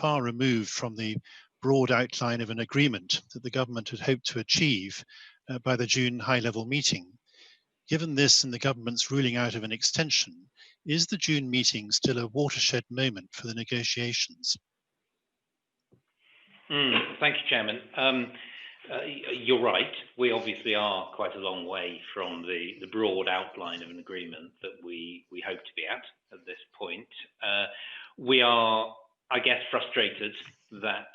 far removed from the broad outline of an agreement that the government had hoped to achieve by the June high-level meeting. Given this and the government's ruling out of an extension, is the June meeting still a watershed moment for the negotiations? Thank you, Chairman. You're right. We obviously are quite a long way from the broad outline of an agreement that we hope to be at this point. We are, I guess, frustrated that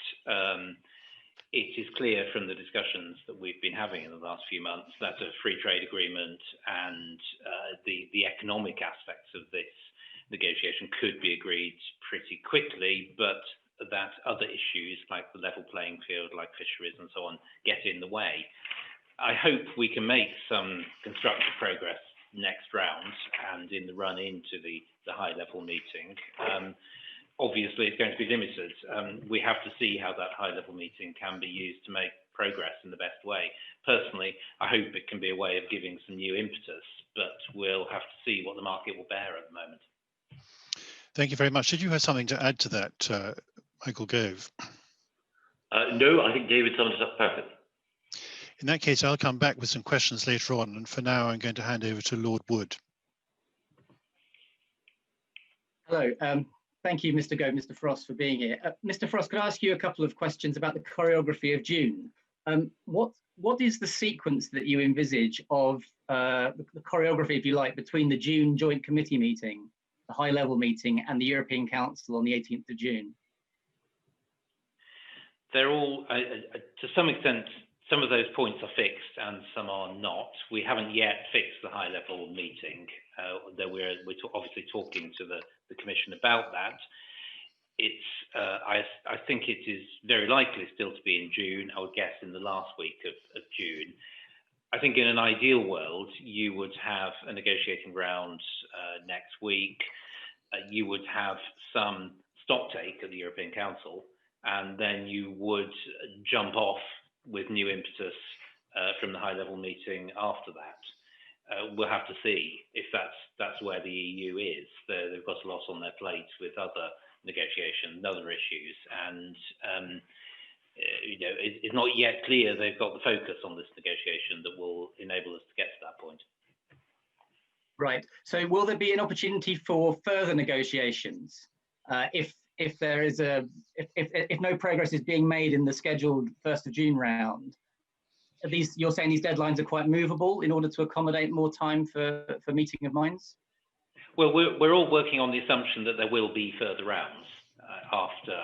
it is clear from the discussions that we've been having in the last few months that a free trade agreement and the economic aspects of this negotiation could be agreed pretty quickly, but that other issues like the level playing field, like fisheries and so on, get in the way. I hope we can make some constructive progress next round and in the run into the high-level meeting. Obviously, it's going to be limited. We have to see how that high-level meeting can be used to make progress in the best way. Personally, I hope it can be a way of giving some new impetus, but we'll have to see what the market will bear at the moment. Thank you very much. Did you have something to add to that, Michael Gove? No, I think David summed it up perfect. In that case, I'll come back with some questions later on, and for now, I'm going to hand over to Lord Wood. Hello. Thank you, Mr. Gove, Mr. Frost, for being here. Mr. Frost, could I ask you a couple of questions about the choreography of June? What is the sequence that you envisage of the choreography, if you like, between the June Joint Committee meeting, the high-level meeting, and the European Council on the 18th of June? They're all, to some extent, some of those points are fixed and some are not. We haven't yet fixed the high-level meeting, though we're obviously talking to the Commission about that. I think it is very likely still to be in June, I would guess in the last week of June. I think in an ideal world, you would have a negotiating round next week. You would have some stocktake at the European Council, and then you would jump off with new impetus from the high-level meeting after that. We'll have to see if that's where the EU is. They've got a lot on their plate with other negotiations, other issues, and it's not yet clear they've got the focus on this negotiation that will enable us to get to that point. Right. So will there be an opportunity for further negotiations if there is if no progress is being made in the scheduled 1st of June round? At least you're saying these deadlines are quite movable in order to accommodate more time for meeting of minds? Well, we're all working on the assumption that there will be further rounds after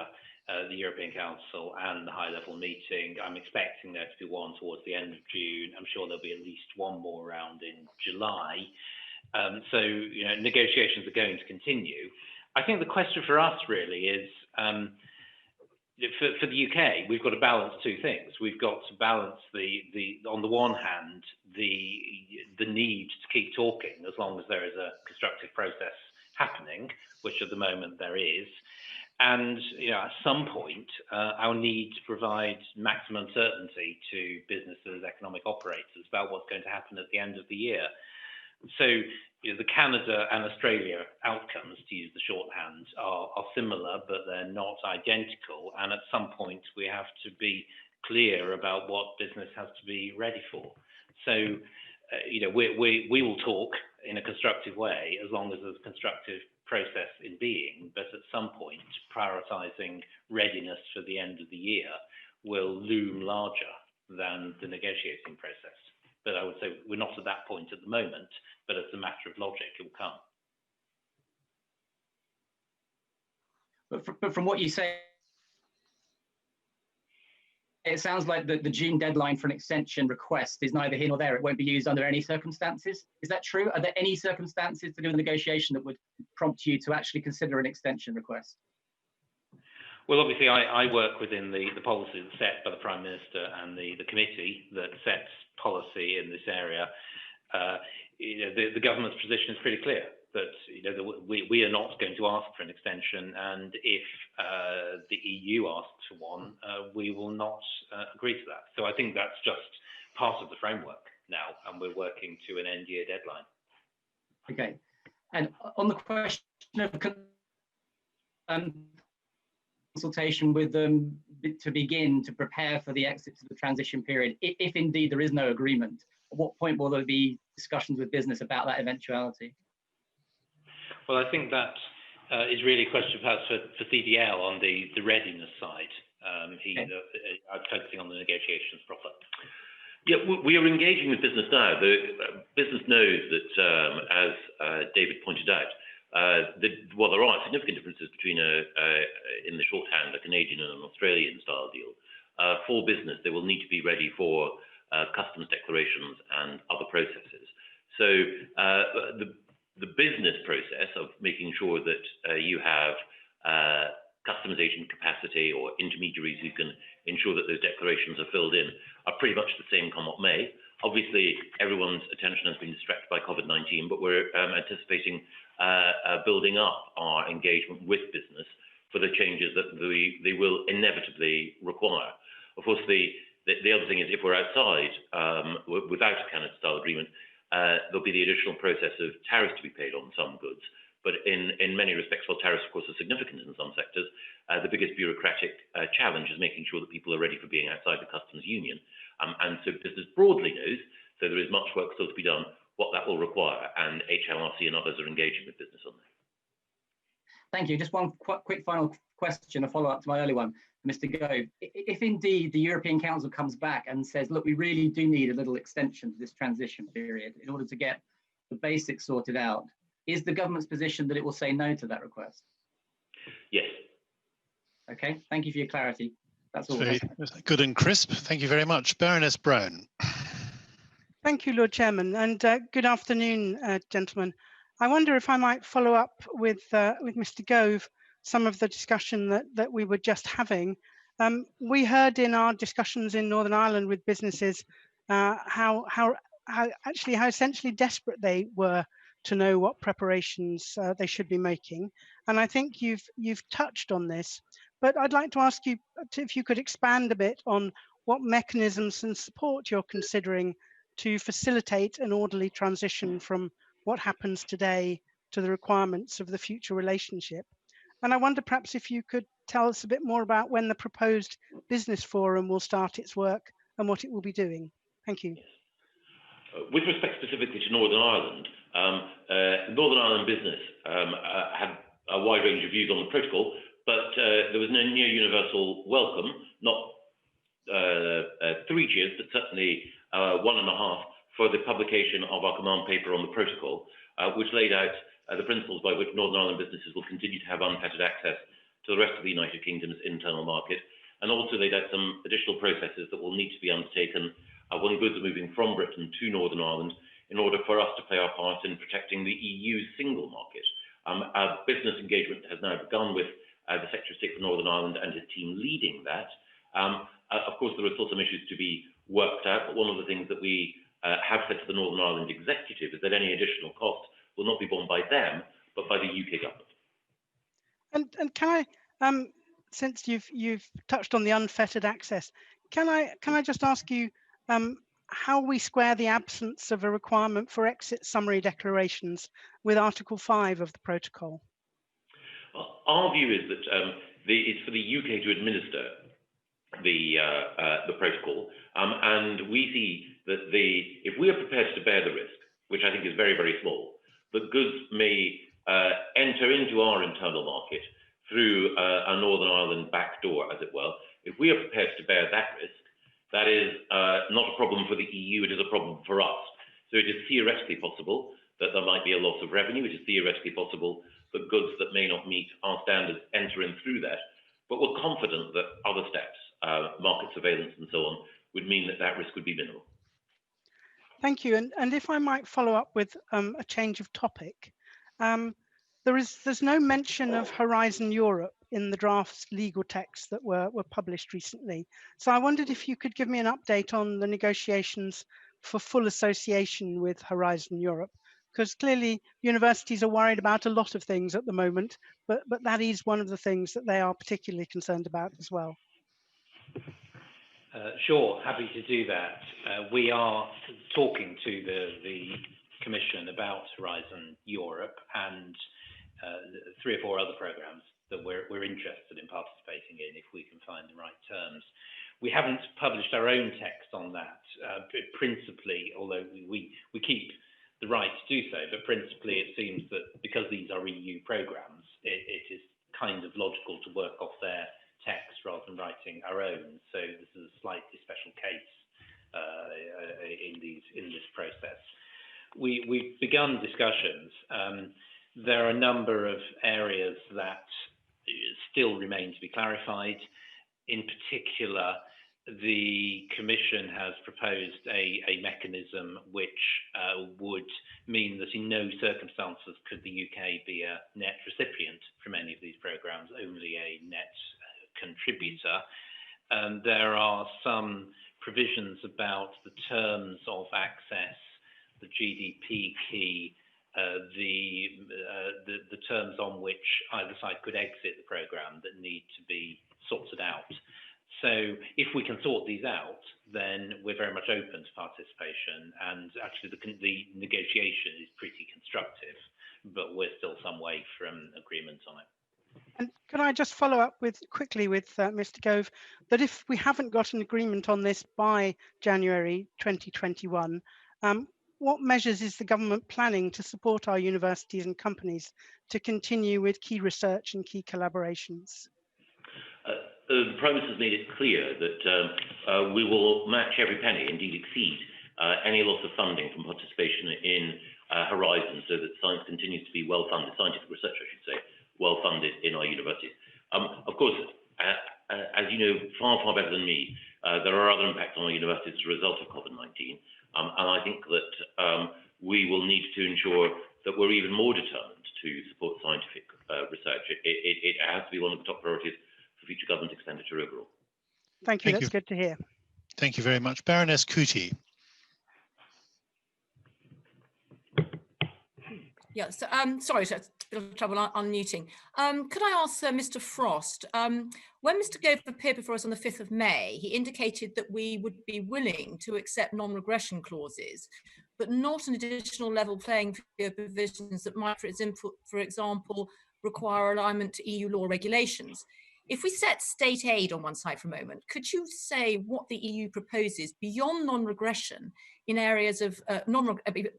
the European Council and the high-level meeting. I'm expecting there to be one towards the end of June. I'm sure there'll be at least one more round in July. So, negotiations are going to continue. I think the question for us really is, for the UK, we've got to balance two things. We've got to balance on the one hand, the need to keep talking as long as there is a constructive process happening, which at the moment there is. And at some point, our need to provide maximum certainty to businesses, economic operators about what's going to happen at the end of the year. So the Canada and Australia outcomes, to use the shorthand, are similar, but they're not identical. And at some point, we have to be clear about what business has to be ready for. So, we will talk in a constructive way as long as there's a constructive process in being. But at some point, prioritising readiness for the end of the year will loom larger than the negotiating process. But I would say we're not at that point at the moment, but as a matter of logic, it will come. But from what you say, it sounds like the June deadline for an extension request is neither here nor there. It won't be used under any circumstances. Is that true? Are there any circumstances to do with the negotiation that would prompt you to actually consider an extension request? Well, obviously, I work within the policies set by the Prime Minister and the committee that sets policy in this area. The government's position is pretty clear that we are not going to ask for an extension, and if the EU asks for one, we will not agree to that. So I think that's just part of the framework now, and we're working to an end-year deadline. Okay, and on the question of consultation with them to begin to prepare for the exit to the transition period, if indeed there is no agreement? At what point will there be discussions with business about that eventuality? Well, I think that is really a question perhaps for CDL on the readiness side. He's focusing on the negotiations proper. Yeah, we are engaging with business now. The business knows that, as David pointed out, there are significant differences between in the shorthand, a Canadian and an Australian style deal. For business, they will need to be ready for customs declarations and other processes. So the business process of making sure that you have customs agent capacity or intermediaries who can ensure that those declarations are filled in are pretty much the same come what may. Obviously, everyone's attention has been distracted by COVID-19, but we're anticipating building up our engagement with business for the changes that they will inevitably require. Of course, the other thing is if we're outside without a Canada-style agreement, there'll be the additional process of tariffs to be paid on some goods. But in many respects, while tariffs, of course, are significant in some sectors, the biggest bureaucratic challenge is making sure that people are ready for being outside the customs union. And so business broadly knows, so there is much work still to be done, what that will require, and HMRC and others are engaging with business on that. Thank you. Just one quick final question, a follow-up to my early one, Mr. Gove. If indeed the European Council comes back and says, look, we really do need a little extension to this transition period in order to get the basics sorted out, is the government's position that it will say no to that request? Yes. Okay, thank you for your clarity. That's all. Very good and crisp. Thank you very much. Baroness Brown. Thank you, Lord Chairman, and good afternoon, gentlemen. I wonder if I might follow up with Mr. Gove some of the discussion that we were just having. We heard in our discussions in Northern Ireland with businesses how essentially desperate they were to know what preparations they should be making, and I think you've touched on this. But I'd like to ask you if you could expand a bit on what mechanisms and support you're considering to facilitate an orderly transition from what happens today to the requirements of the future relationship. And I wonder perhaps if you could tell us a bit more about when the proposed business forum will start its work and what it will be doing. Thank you. With respect specifically to Northern Ireland, Northern Ireland business had a wide range of views on the protocol, but there was no near universal welcome, not 3 cheers, but certainly 1.5 for the publication of our command paper on the protocol, which laid out the principles by which Northern Ireland businesses will continue to have unfettered access to the rest of the United Kingdom's internal market, and also laid out some additional processes that will need to be undertaken when goods are moving from Britain to Northern Ireland in order for us to play our part in protecting the EU's single market. Our business engagement has now begun with the Secretary of State for Northern Ireland and his team leading that. Of course, there are still some issues to be worked out, but one of the things that we have said to the Northern Ireland executive is that any additional cost will not be borne by them, but by the UK government. And can I, since you've touched on the unfettered access, can I just ask you how we square the absence of a requirement for exit summary declarations with Article 5 of the protocol? Well, our view is that it's for the UK to administer the protocol, and we see that if we are prepared to bear the risk, which I think is very, very small, that goods may enter into our internal market through a Northern Ireland back door, as it were. If we are prepared to bear that risk, that is not a problem for the EU, it is a problem for us. So it is theoretically possible that there might be a loss of revenue. It is theoretically possible that goods that may not meet our standards enter in through that. But we're confident that other steps, market surveillance and so on, would mean that that risk would be minimal. Thank you. And if I might follow up with a change of topic, there's no mention of Horizon Europe in the draft legal texts that were published recently. So I wondered if you could give me an update on the negotiations for full association with Horizon Europe, because clearly universities are worried about a lot of things at the moment, but that is one of the things that they are particularly concerned about as well. Sure, happy to do that. We are talking to the Commission about Horizon Europe and 3 or 4 other programs that we're interested in participating in if we can find the right terms. We haven't published our own text on that, principally, although we keep the right to do so, but principally it seems that because these are EU programmes, it is kind of logical to work off their text rather than writing our own. So this is a slightly special case in this process. We've begun discussions. There are a number of areas that still remain to be clarified. In particular, the Commission has proposed a mechanism which would mean that in no circumstances could the UK be a net recipient from any of these programmes, only a net contributor. There are some provisions about the terms of access, the GDP key, the terms on which either side could exit the programme that need to be sorted out. So if we can sort these out, then we're very much open to participation, and actually the negotiation is pretty constructive, but we're still some way from agreement on it. And can I just follow up quickly with Mr. Gove, that if we haven't got an agreement on this by January 2021, what measures is the government planning to support our universities and companies to continue with key research and key collaborations? The Prime Minister has made it clear that we will match every penny, indeed exceed any loss of funding from participation in Horizon, so that science continues to be well-funded, scientific research, I should say, well-funded in our universities. Of course, as you know far, far better than me, there are other impacts on our universities as a result of COVID-19, and I think that we will need to ensure that we're even more determined to support scientific research. It has to be one of the top priorities for future government expenditure overall. Thank you, that's good to hear. Thank you very much. Baroness Cootie. Yeah, so sorry, so it's a bit of trouble unmuting. Could I ask Mr. Frost, when Mr. Gove appeared before us on the 5th of May, he indicated that we would be willing to accept non-regression clauses, but not an additional level playing field provisions that might, for example, require alignment to EU law regulations. If we set state aid on one side for a moment, could you say what the EU proposes beyond non-regression in areas of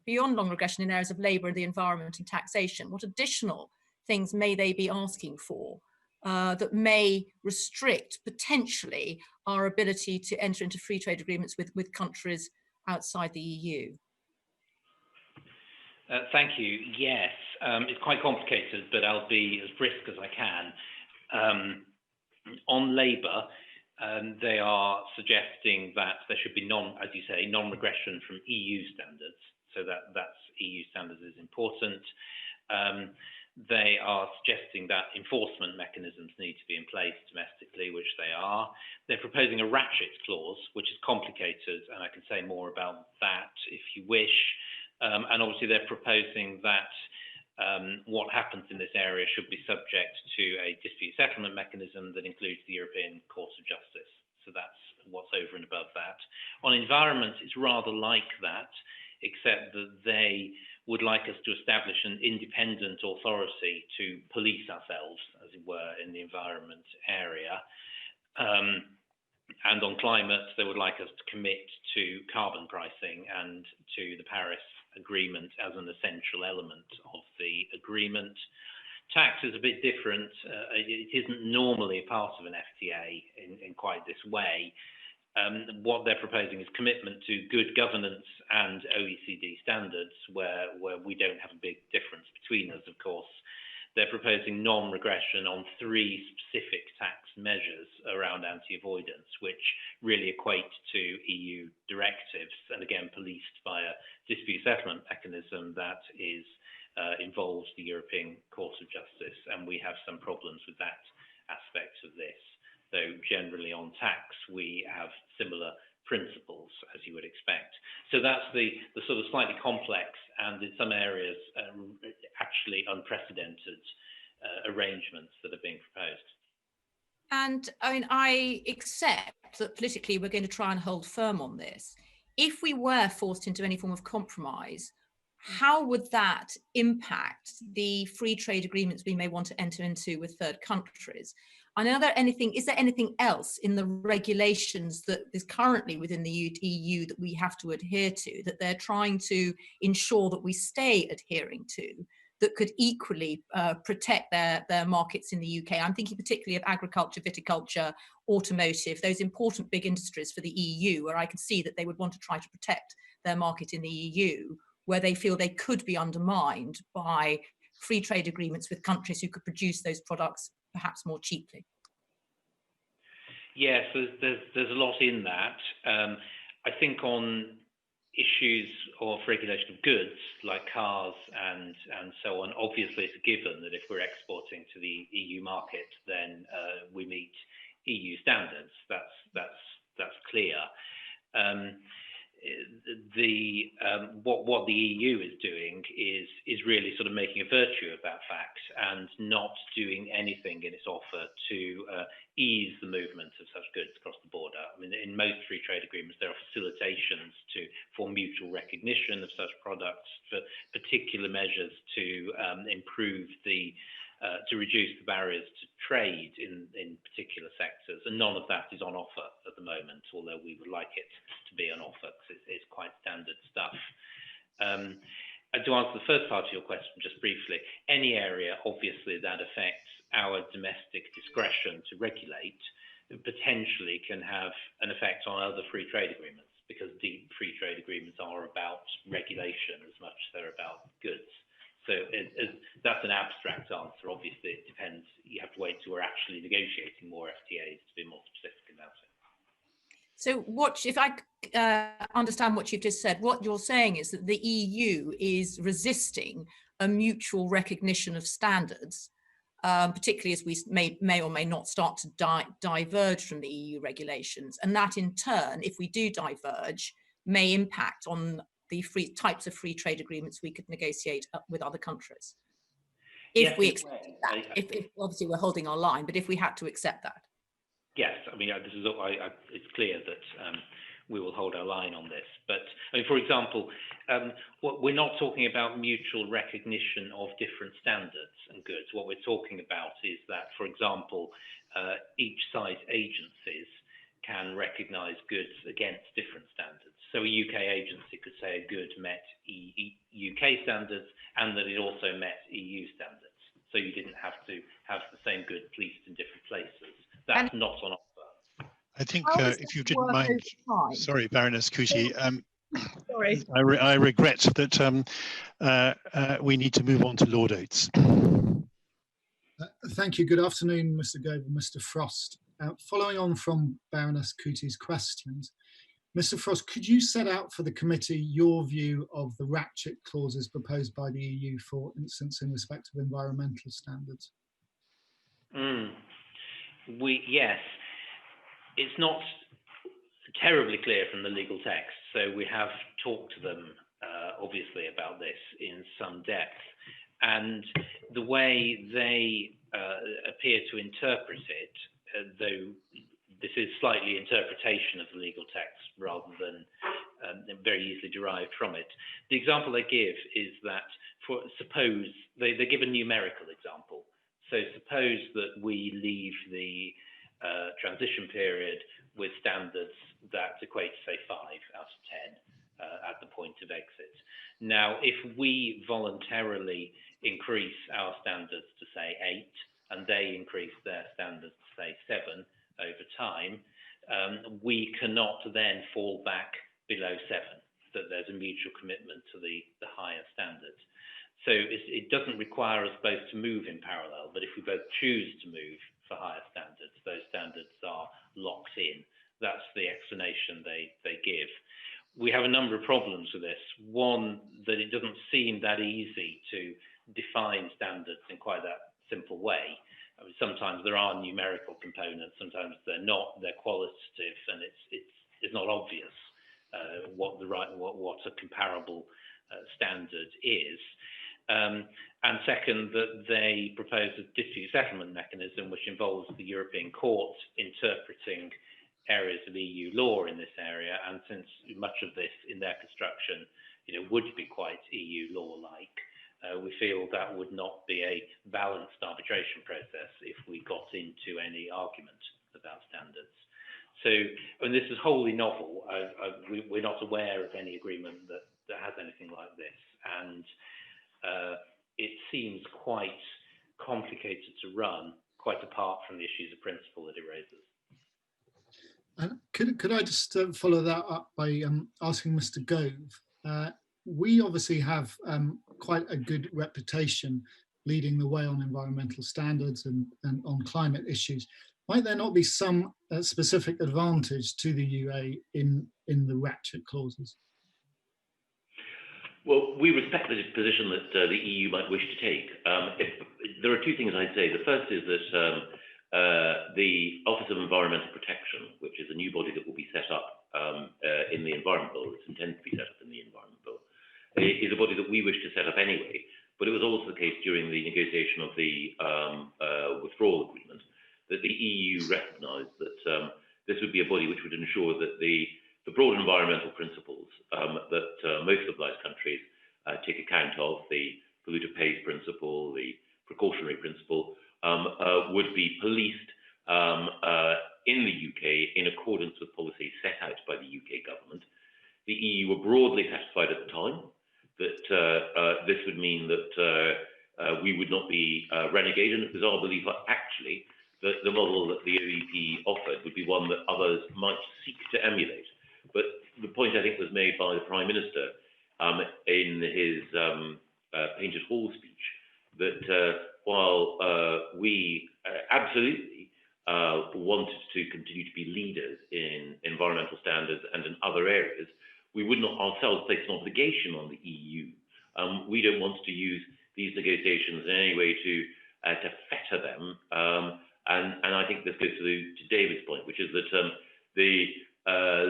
beyond non-regression in areas of labour, the environment, and taxation? What additional things may they be asking for that may restrict potentially our ability to enter into free trade agreements with countries outside the EU? Thank you. Yes, it's quite complicated, but I'll be as brisk as I can. On labour, they are suggesting that there should be as you say, non-regression from EU standards. So that's EU standards is important. They are suggesting that enforcement mechanisms need to be in place domestically, which they are. They're proposing a ratchet clause, which is complicated, and I can say more about that if you wish. And obviously they're proposing that what happens in this area should be subject to a dispute settlement mechanism that includes the European Court of Justice. So that's what's over and above that. On environment, it's rather like that, except that they would like us to establish an independent authority to police ourselves, as it were, in the environment area. And on climate, they would like us to commit to carbon pricing and to the Paris Agreement as an essential element of the agreement. Tax is a bit different. It isn't normally a part of an FTA in quite this way. What they're proposing is commitment to good governance and OECD standards, where we don't have a big difference between us, of course. They're proposing non-regression on 3 specific tax measures around anti-avoidance, which really equate to EU directives, and again, policed by a dispute settlement mechanism that involves the European Court of Justice, and we have some problems with that aspect of this. Though generally on tax, we have similar principles, as you would expect. So that's the sort of slightly complex and in some areas actually unprecedented arrangements that are being proposed. And I mean, I accept that politically we're going to try and hold firm on this. If we were forced into any form of compromise, how would that impact the free trade agreements we may want to enter into with third countries? And is there anything else in the regulations that is currently within the EU that we have to adhere to, that they're trying to ensure that we stay adhering to, that could equally protect their markets in the UK? I'm thinking particularly of agriculture, viticulture, automotive, those important big industries for the EU, where I can see that they would want to try to protect their market in the EU, where they feel they could be undermined by free trade agreements with countries who could produce those products perhaps more cheaply. Yes, there's a lot in that. I think on issues of regulation of goods like cars and so on, obviously it's a given that if we're exporting to the EU market, then we meet EU standards. That's clear. What the EU is doing is really sort of making a virtue of that fact and not doing anything in its offer to ease the movement of such goods across the border. I mean, in most free trade agreements, there are facilitations for mutual recognition of such products, for particular measures to improve to reduce the barriers to trade in particular sectors, and none of that is on offer at the moment, although we would like it to be on offer because it's quite standard stuff. To answer the first part of your question just briefly, any area obviously that affects our domestic discretion to regulate potentially can have an effect on other free trade agreements, because the free trade agreements are about regulation as much as they're about goods. So that's an abstract answer. Obviously, it depends. You have to wait till we're actually negotiating more FTAs to be more specific about it. So if I understand what you've just said, what you're saying is that the EU is resisting a mutual recognition of standards, particularly as we may or may not start to diverge from the EU regulations. And that in turn, if we do diverge, may impact on the types of free trade agreements we could negotiate with other countries. If we accept that, if obviously we're holding our line, but if we had to accept that. Yes, I mean, this is it's clear that we will hold our line on this. But I mean, for example, we're not talking about mutual recognition of different standards and goods. What we're talking about is that, for example, each site agencies can recognise goods against different standards. So a UK agency could say a good met UK standards and that it also met EU standards. So you didn't have to have the same good policed in different places. That's not on offer. I think if you didn't mind, sorry, Baroness Duchy, sorry. I regret that we need to move on to Lord Oates. Thank you. Good afternoon, Mr. Gove and Mr. Frost. Following on from Baroness Duchy's questions, Mr. Frost, could you set out for the committee your view of the Ratchet clauses proposed by the EU, for instance, in respect of environmental standards? Yes, it's not terribly clear from the legal text, so we have talked to them, obviously, about this in some depth. And the way they appear to interpret it, though this is slightly interpretation of the legal text rather than very easily derived from it. The example they give is that, suppose, they give a numerical example. So suppose that we leave the transition period with standards that equate to, say, 5 out of 10 at the point of exit. Now, if we voluntarily increase our standards to, say, 8, and they increase their standards to, say, 7 over time, we cannot then fall back below 7, that there's a mutual commitment to the higher standard. So it doesn't require us both to move in parallel, but if we both choose to move for higher standards, those standards are locked in. That's the explanation they give. We have a number of problems with this. One, that it doesn't seem that easy to define standards in quite that simple way. I mean, sometimes there are numerical components, sometimes they're not, they're qualitative, and it's not obvious what a comparable standard is. And second, that they propose a dispute settlement mechanism which involves the European Court interpreting areas of EU law in this area, and since much of this in their construction, would be quite EU law-like, we feel that would not be a balanced arbitration process if we got into any argument about standards. So, and this is wholly novel. We're not aware of any agreement that has anything like this, and it seems quite complicated to run, quite apart from the issues of principle that it raises. Could I just follow that up by asking Mr. Gove? We obviously have quite a good reputation leading the way on environmental standards and on climate issues. Might there not be some specific advantage to the UA in the ratchet clauses? Well, we respect the position that the EU might wish to take. There are two things I'd say. The first is that the Office of Environmental Protection, which is a new body that will be set up in the Environment Bill, it's intended to be set up in the Environment Bill, is a body that we wish to set up anyway. But it was also the case during the negotiation of the withdrawal agreement that the EU recognised that this would be a body which would ensure that the broad environmental principles that most civilised countries take account of, the polluter pays principle, the precautionary principle, would be policed in the UK in accordance with policies set out by the UK government. The EU were broadly satisfied at the time that this would mean that we would not be renegated, and it was our belief actually that the model that the OEP offered would be one that others might seek to emulate. But the point I think was made by the Prime Minister in his Painted Hall speech that while we absolutely wanted to continue to be leaders in environmental standards and in other areas, we would not ourselves place an obligation on the EU. We don't want to use these negotiations in any way to fetter them. And I think this goes to David's point, which is that the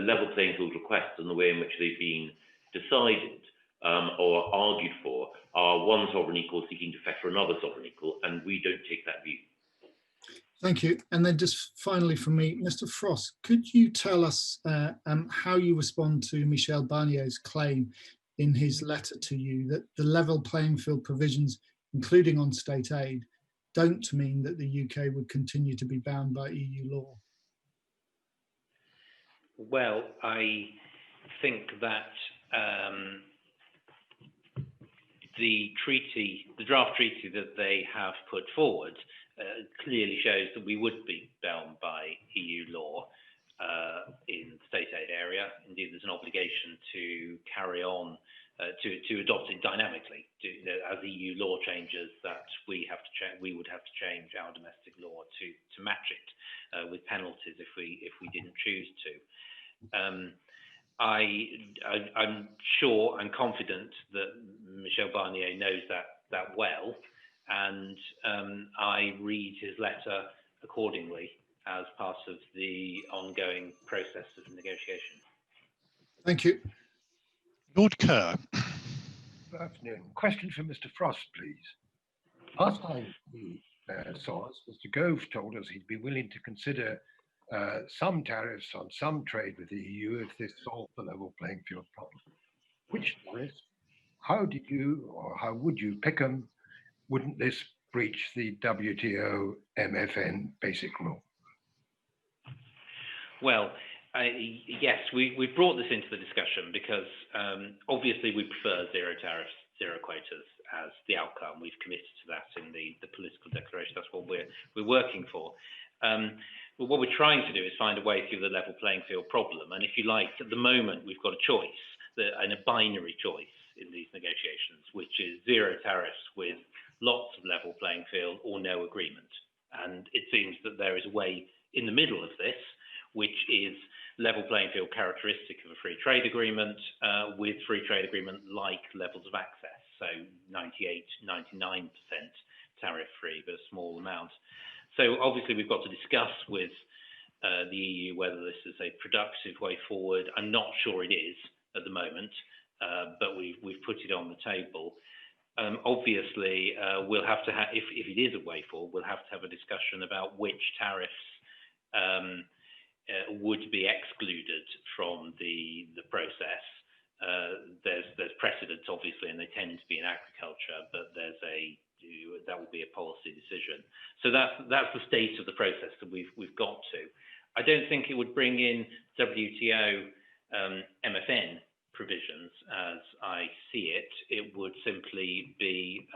level playing field requests and the way in which they've been decided or argued for are one sovereign equal seeking to fetter another sovereign equal, and we don't take that view. Thank you. And then just finally from me, Mr. Frost, could you tell us how you respond to Michel Barnier's claim in his letter to you that the level playing field provisions, including on state aid, don't mean that the UK would continue to be bound by EU law? Well, I think that the draft treaty that they have put forward clearly shows that we would be bound by EU law in the state aid area. Indeed, there's an obligation to carry on to adopt it dynamically. As EU law changes, that we would have to change our domestic law to match it with penalties if we didn't choose to. I'm sure and confident that Michel Barnier knows that well, and I read his letter accordingly as part of the ongoing process of negotiation. Thank you. Lord Kerr. Good afternoon. Question for Mr. Frost, please. Last time he saw us, Mr. Gove told us he'd be willing to consider some tariffs on some trade with the EU if this solved the level playing field problem. Which tariffs? How did you, or how would you pick them? Wouldn't this breach the WTO MFN basic rule? Well, yes, we brought this into the discussion because obviously we prefer zero tariffs, zero quotas as the outcome. We've committed to that in the political declaration. That's what we're working for. But what we're trying to do is find a way through the level playing field problem. And if you like, at the moment, we've got a choice, and a binary choice in these negotiations, which is zero tariffs with lots of level playing field or no agreement. And it seems that there is a way in the middle of this, which is level playing field characteristic of a free trade agreement with free trade agreement like levels of access. So 98, 99% tariff free, but a small amount. So obviously we've got to discuss with the EU whether this is a productive way forward. I'm not sure it is at the moment, but we've put it on the table. Obviously, we'll have to have, if it is a way forward, we'll have to have a discussion about which tariffs would be excluded from the process. There's precedents, obviously, and they tend to be in agriculture, but that will be a policy decision. So that's the state of the process that we've got to. I don't think it would bring in WTO MFN provisions as I see it. It would simply be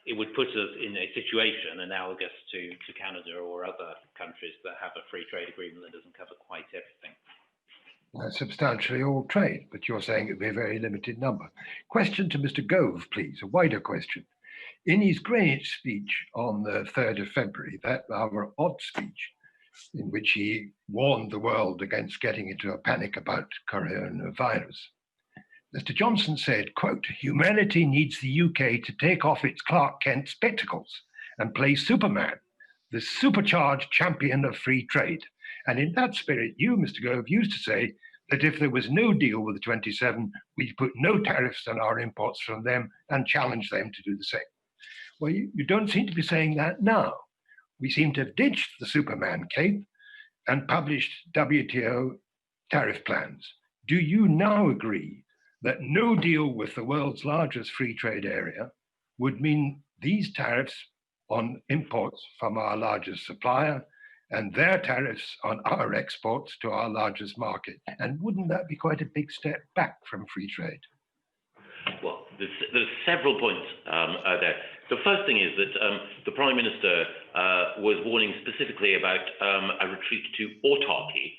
it would put us in a situation analogous to Canada or other countries that have a free trade agreement that doesn't cover quite everything. Substantially all trade, but you're saying it would be a very limited number. Question to Mr. Gove, please, a wider question. In his Greenwich speech on the 3rd of February, that rather odd speech, in which he warned the world against getting into a panic about coronavirus, Mr. Johnson said, quote, "Humanity needs the UK to take off its Clark Kent spectacles and play Superman, the supercharged champion of free trade." And in that spirit, you, Mr. Gove, used to say that if there was no deal with the 27, we'd put no tariffs on our imports from them and challenge them to do the same. Well, you don't seem to be saying that now. We seem to have ditched the Superman cape and published WTO tariff plans. Do you now agree that no deal with the world's largest free trade area would mean these tariffs on imports from our largest supplier and their tariffs on our exports to our largest market? And wouldn't that be quite a big step back from free trade? Well, there's several points there. The first thing is that the Prime Minister was warning specifically about a retreat to autarky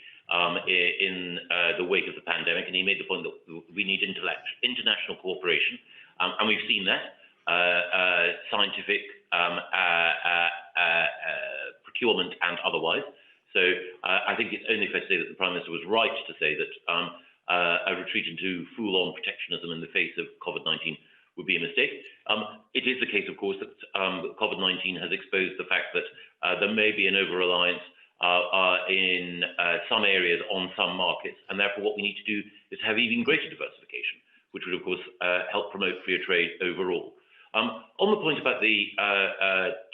in the wake of the pandemic, and he made the point that we need international cooperation, and we've seen that, scientific procurement and otherwise. So I think it's only fair to say that the Prime Minister was right to say that a retreat into full-on protectionism in the face of COVID-19 would be a mistake. It is the case, of course, that COVID-19 has exposed the fact that there may be an over-reliance in some areas on some markets, and therefore what we need to do is have even greater diversification, which would, of course, help promote freer trade overall. On the point about the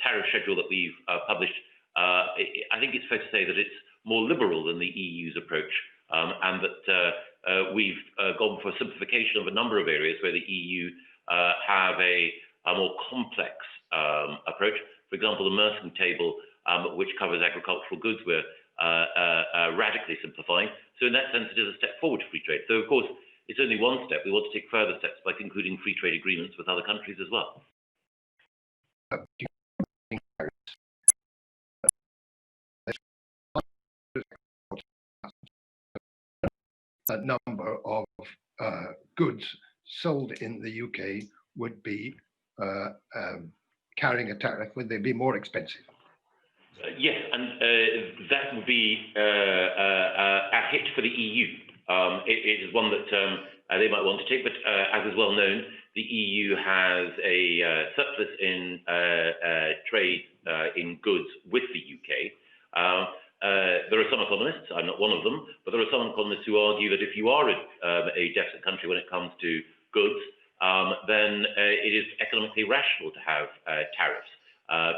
tariff schedule that we've published, I think it's fair to say that it's more liberal than the EU's approach, and that we've gone for simplification of a number of areas where the EU have a more complex approach. For example, the Mersing table, which covers agricultural goods, we're radically simplifying. So in that sense, it is a step forward to free trade. So of course, it's only one step. We want to take further steps by concluding free trade agreements with other countries as well. A number of goods sold in the UK would be carrying a tariff. Would they be more expensive? Yes, and that would be a hit for the EU. It is one that they might want to take, but as is well known, the EU has a surplus in trade in goods with the UK. There are some economists, I'm not one of them, but there are some economists who argue that if you are a deficit country when it comes to goods, then it is economically rational to have tariffs,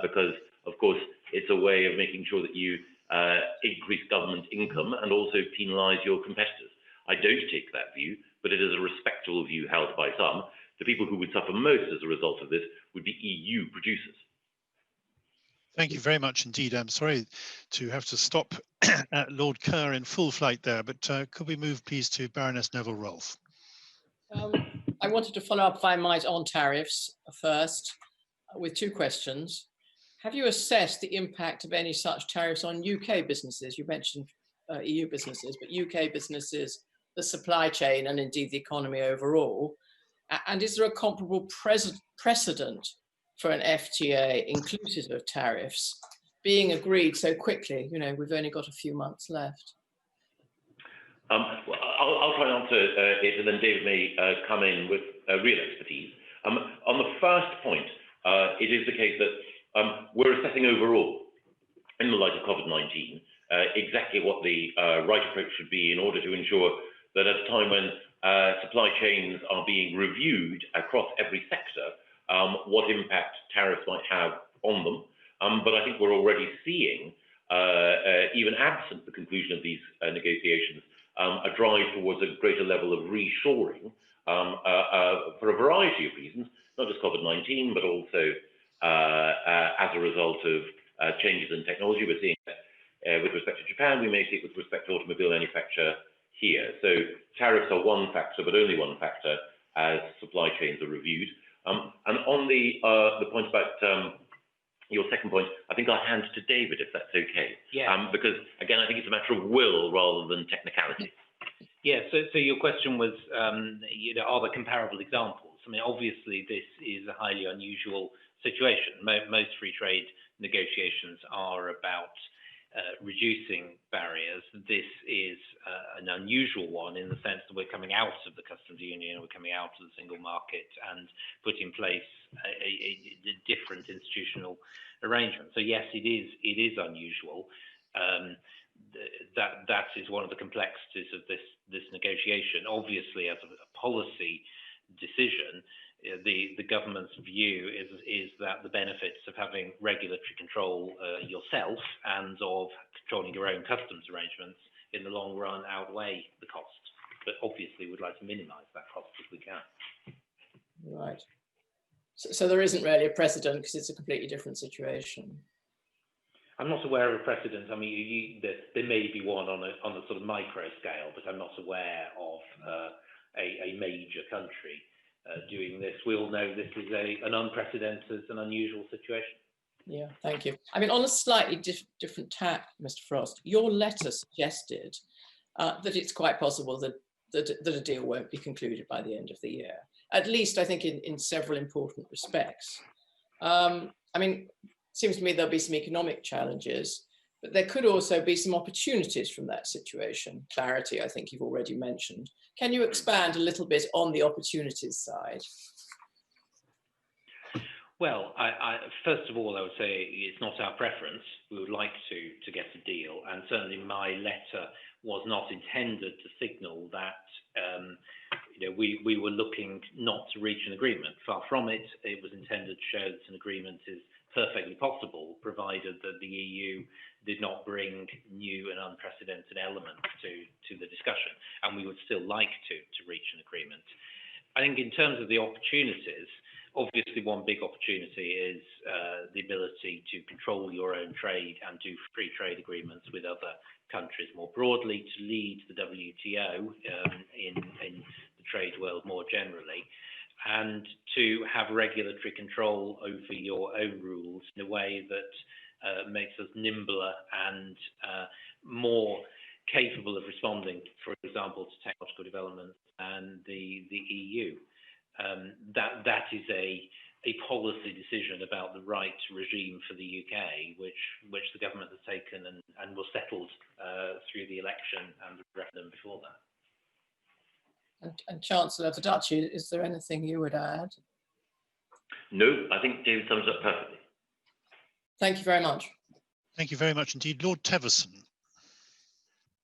because, of course, it's a way of making sure that you increase government income and also penalise your competitors. I don't take that view, but it is a respectable view held by some. The people who would suffer most as a result of this would be EU producers. Thank you very much indeed. I'm sorry to have to stop at Lord Kerr in full flight there, but could we move please to Baroness Neville-Rolfe? I wanted to follow up, if I might, on tariffs first, with two questions. Have you assessed the impact of any such tariffs on UK businesses? You mentioned EU businesses, but UK businesses, the supply chain, and indeed the economy overall. And is there a comparable precedent for an FTA inclusive of tariffs being agreed so quickly? You know, we've only got a few months left. Well, I'll try and answer it, and then David may come in with real expertise. On the first point, it is the case that we're assessing overall, in the light of COVID-19, exactly what the right approach should be in order to ensure that at a time when supply chains are being reviewed across every sector, what impact tariffs might have on them. But I think we're already seeing even absent the conclusion of these negotiations, a drive towards a greater level of reshoring for a variety of reasons, not just COVID-19, but also as a result of changes in technology. We're seeing it with respect to Japan, we may see it with respect to automobile manufacture here. So tariffs are one factor, but only one factor as supply chains are reviewed. And on the point about your second point, I think I'll hand to David, if that's okay. Yeah. Because, again, I think it's a matter of will rather than technicality. Yeah, so your question was, you know, are there comparable examples? I mean, obviously, this is a highly unusual situation. Most free trade negotiations are about reducing barriers. This is an unusual one in the sense that we're coming out of the customs union, we're coming out of the single market and put in place a different institutional arrangement. So yes, it is unusual. That is one of the complexities of this negotiation. Obviously, as a policy decision, the government's view is that the benefits of having regulatory control yourself and of controlling your own customs arrangements in the long run outweigh the cost. But obviously, we'd like to minimise that cost if we can. Right. So there isn't really a precedent because it's a completely different situation. I'm not aware of a precedent. I mean, there may be one on a sort of micro scale, but I'm not aware of a major country doing this. We all know this is an unprecedented and unusual situation. Yeah, thank you. I mean, on a slightly different tack, Mr. Frost, your letter suggested that it's quite possible that a deal won't be concluded by the end of the year, at least I think in several important respects. I mean, it seems to me there'll be some economic challenges, but there could also be some opportunities from that situation. Clarity, I think you've already mentioned. Can you expand a little bit on the opportunities side? Well, first of all, I would say it's not our preference. We would like to get a deal, and certainly my letter was not intended to signal that you know, we were looking not to reach an agreement. Far from it. It was intended to show that an agreement is perfectly possible, provided that the EU did not bring new and unprecedented elements to the discussion, and we would still like to reach an agreement. I think in terms of the opportunities, obviously one big opportunity is the ability to control your own trade and do free trade agreements with other countries more broadly, to lead the WTO in the trade world more generally, and to have regulatory control over your own rules in a way that makes us nimbler and more capable of responding, for example, to technological development and the EU. That is a policy decision about the right regime for the UK, which the government has taken and was settled through the election and the referendum before that. And Chancellor of the Duchy, is there anything you would add? No, I think David sums up perfectly. Thank you very much. Thank you very much indeed. Lord Teverson.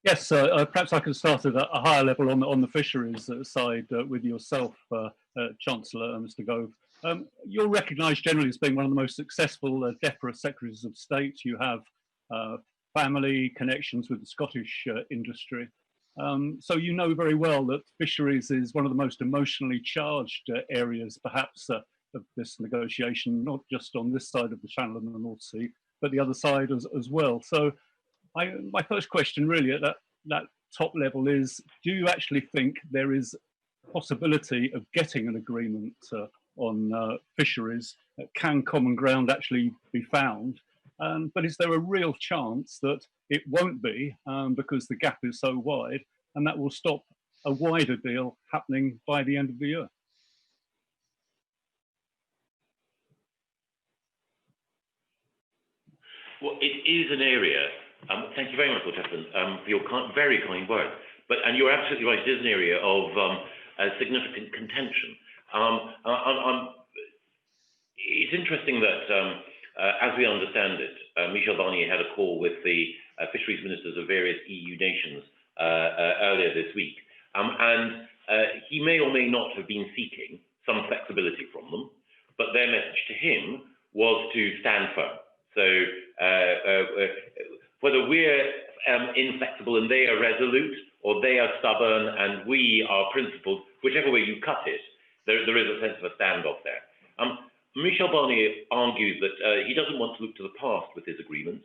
Yes, perhaps I can start at a higher level on the fisheries side with yourself, Chancellor, Mr. Gove. You're recognised generally as being one of the most successful DEFRA Secretaries of State. You have family connections with the Scottish industry. So you know very well that fisheries is one of the most emotionally charged areas, perhaps, of this negotiation, not just on this side of the Channel and the North Sea, but the other side as well. So my first question really at that top level is, do you actually think there is a possibility of getting an agreement on fisheries? Can common ground actually be found? But is there a real chance that it won't be because the gap is so wide, and that will stop a wider deal happening by the end of the year? Well, it is an area. Thank you very much, Lord Teverson, for your very kind words. And you're absolutely right. It is an area of significant contention. It's interesting that, as we understand it, Michel Barnier had a call with the fisheries ministers of various EU nations earlier this week, and he may or may not have been seeking some flexibility from them, but their message to him was to stand firm. So Whether we're inflexible and they are resolute, or they are stubborn and we are principled, whichever way you cut it, there is a sense of a standoff there. Michel Barnier argues that he doesn't want to look to the past with his agreements,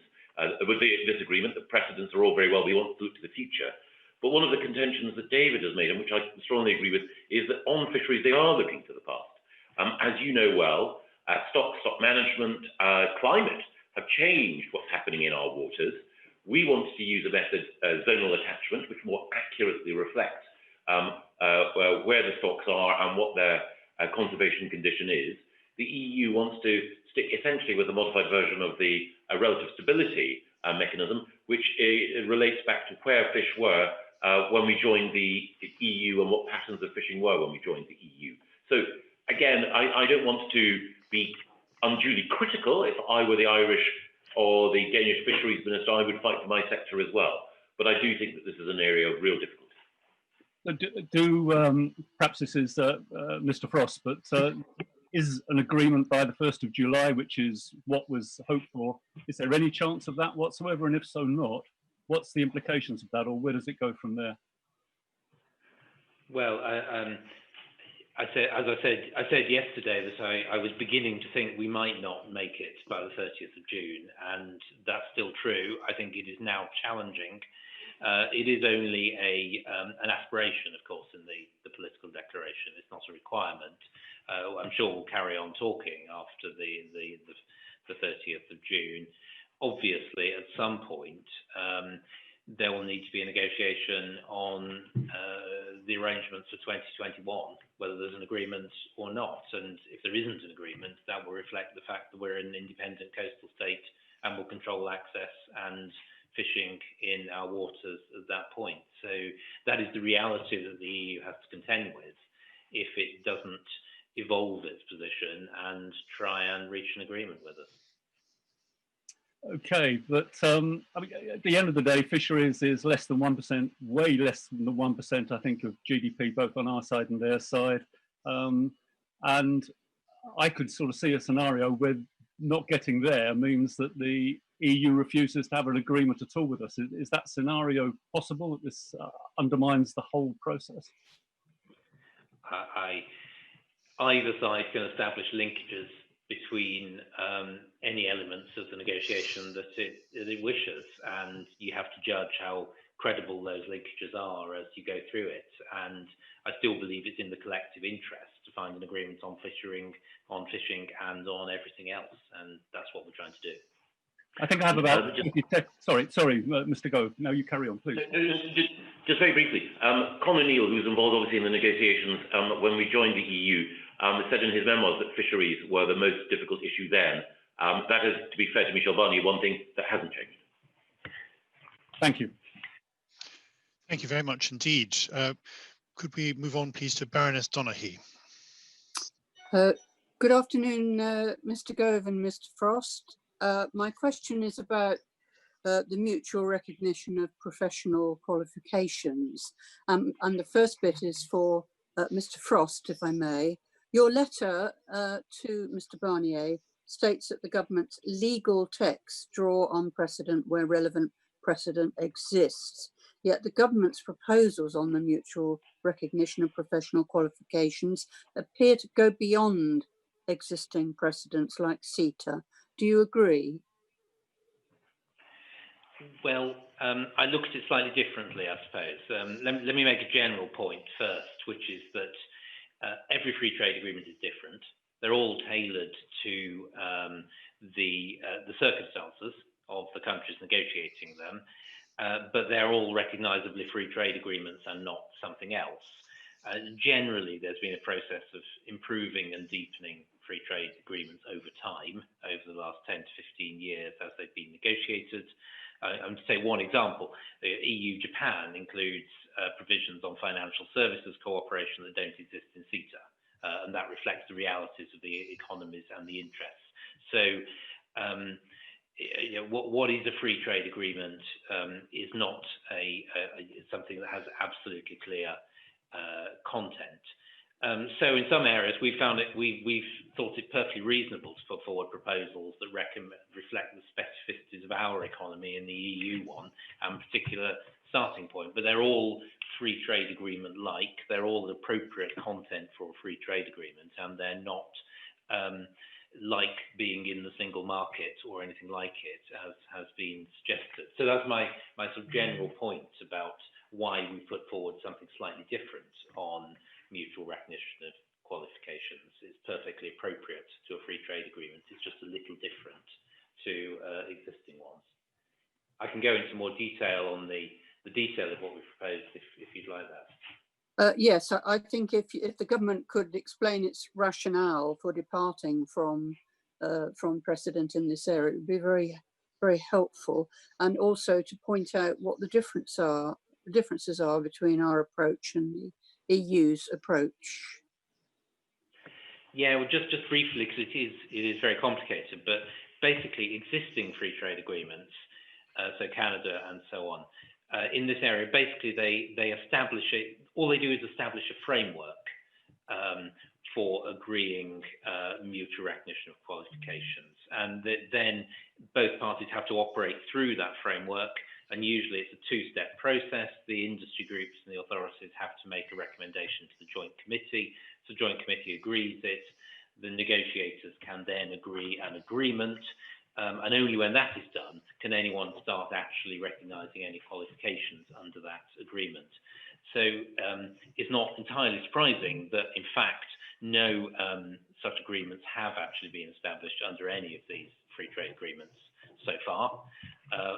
with this agreement. The precedents are all very well, but he wants to look to the future. But one of the contentions that David has made, and which I strongly agree with, is that on fisheries, they are looking to the past. As you know well, stock management, climate have changed what's happening in our waters. We want to use a method, zonal attachment, which more accurately reflects where the stocks are and what their conservation condition is. The EU wants to stick essentially with a modified version of the relative stability mechanism, which relates back to where fish were when we joined the EU and what patterns of fishing were when we joined the EU. So again, I don't want to be unduly critical. If I were the Irish or the Danish fisheries minister, I would fight for my sector as well. But I do think that this is an area of real difficulty. Perhaps this is Mr. Frost, but is an agreement by the 1st of July, which is what was hoped for, is there any chance of that whatsoever? And if so not, what's the implications of that, or where does it go from there? Well, I said yesterday that I was beginning to think we might not make it by the 30th of June, and that's still true. I think it is now challenging. It is only an aspiration, of course, in the political declaration. It's not a requirement. I'm sure we'll carry on talking after the 30th of June. Obviously, at some point, there will need to be a negotiation on the arrangements for 2021, whether there's an agreement or not. And if there isn't an agreement, that will reflect the fact that we're an independent coastal state and will control access and fishing in our waters at that point. So that is the reality that the EU has to contend with if it doesn't evolve its position and try and reach an agreement with us. Okay, but I mean, at the end of the day, fisheries is less than 1%, way less than the 1%, I think, of GDP, both on our side and their side. And I could sort of see a scenario where not getting there means that the EU refuses to have an agreement at all with us. Is that scenario possible, that this undermines the whole process? Either side can establish linkages between any elements of the negotiation that it wishes, and you have to judge how credible those linkages are as you go through it. And I still believe it's in the collective interest to find an agreement on fishing and on everything else, and that's what we're trying to do. I think I have about sorry, Mr. Gove. No, you carry on, please. Just very briefly, Con O'Neill, who's involved obviously in the negotiations when we joined the EU, said in his memoirs that fisheries were the most difficult issue then. That is, to be fair to Michel Barnier, one thing that hasn't changed. Thank you. Thank you very much indeed. Could we move on, please, to Baroness Donaghy? Good afternoon, Mr. Gove and Mr. Frost. My question is about the mutual recognition of professional qualifications. And the first bit is for Mr. Frost, if I may. Your letter to Mr. Barnier states that the government's legal texts draw on precedent where relevant precedent exists. Yet the government's proposals on the mutual recognition of professional qualifications appear to go beyond existing precedents like CETA. Do you agree? Well, I look at it slightly differently, I suppose. Let me make a general point first, which is that every free trade agreement is different. They're all tailored to the circumstances of the countries negotiating them, but they're all recognisably free trade agreements and not something else. Generally, there's been a process of improving and deepening free trade agreements over time, over the last 10 to 15 years as they've been negotiated. To say one example, the EU-Japan includes provisions on financial services cooperation that don't exist in CETA, and that reflects the realities of the economies and the interests. So, what is a free trade agreement is not something that has absolutely clear content. So in some areas, we've thought it perfectly reasonable to put forward proposals that reflect the specificities of our economy and the EU one, and particular starting point. But they're all free trade agreement like. They're all appropriate content for a free trade agreement, and they're not like being in the single market or anything like it, as has been suggested. So that's my sort of general point about why we put forward something slightly different on mutual recognition of qualifications. It's perfectly appropriate to a free trade agreement. It's just a little different to existing ones. I can go into more detail on the detail of what we proposed if you'd like that. Yes, I think if the government could explain its rationale for departing from precedent in this area, it would be very, very helpful, and also to point out what the differences are between our approach and the EU's approach. Yeah, well, just briefly, because it is very complicated, but basically existing free trade agreements, so Canada and so on, in this area, basically they establish it. All they do is establish a framework for agreeing mutual recognition of qualifications, and then both parties have to operate through that framework. And usually it's a two-step process. The industry groups and the authorities have to make a recommendation to the joint committee. So the joint committee agrees it. The negotiators can then agree an agreement. And only when that is done can anyone start actually recognising any qualifications under that agreement. So it's not entirely surprising that, in fact, no such agreements have actually been established under any of these free trade agreements so far,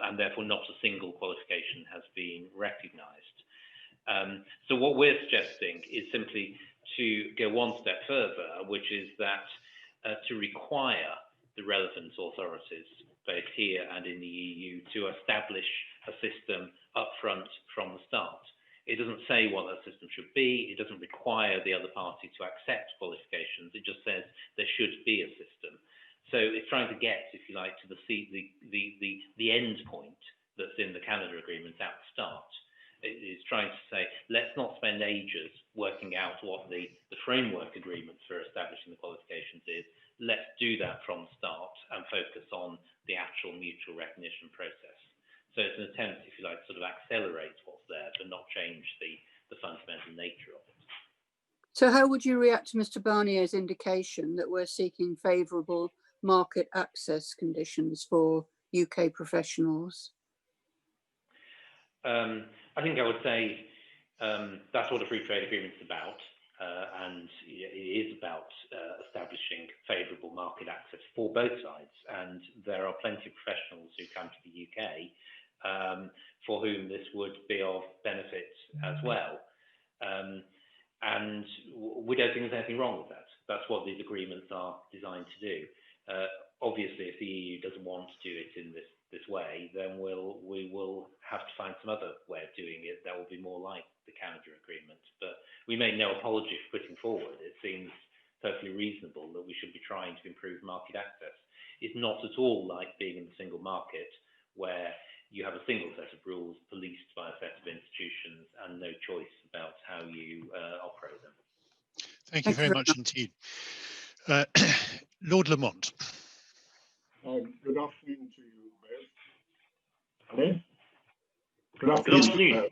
and therefore not a single qualification has been recognised. So what we're suggesting is simply to go one step further, which is that to require the relevant authorities, both here and in the EU, to establish a system up front from the start. It doesn't say what that system should be. It doesn't require the other party to accept qualifications. It just says there should be a system. So it's trying to get, if you like, to the end point that's in the Canada agreement at the start. It is trying to say, let's not spend ages working out what the framework agreement for establishing the qualifications is. Let's do that from the start and focus on the actual mutual recognition process. So it's an attempt, if you like, to sort of accelerate what's there, but not change the fundamental nature of it. So how would you react to Mr. Barnier's indication that we're seeking favourable market access conditions for UK professionals? I think I would say that's what a free trade agreement is about, and it is about establishing favourable market access for both sides. And there are plenty of professionals who come to the UK for whom this would be of benefit as well. And we don't think there's anything wrong with that. That's what these agreements are designed to do. Obviously, if the EU doesn't want to do it in this way, then we will have to find some other way of doing it that will be more like the Canada agreement. But we make no apology for putting forward. It seems perfectly reasonable that we should be trying to improve market access. It's not at all like being in the single market, where you have a single set of rules policed by a set of institutions and no choice about how you operate them. Thank you very much indeed. Lord Lamont. Good afternoon to you both. Hello? Good afternoon.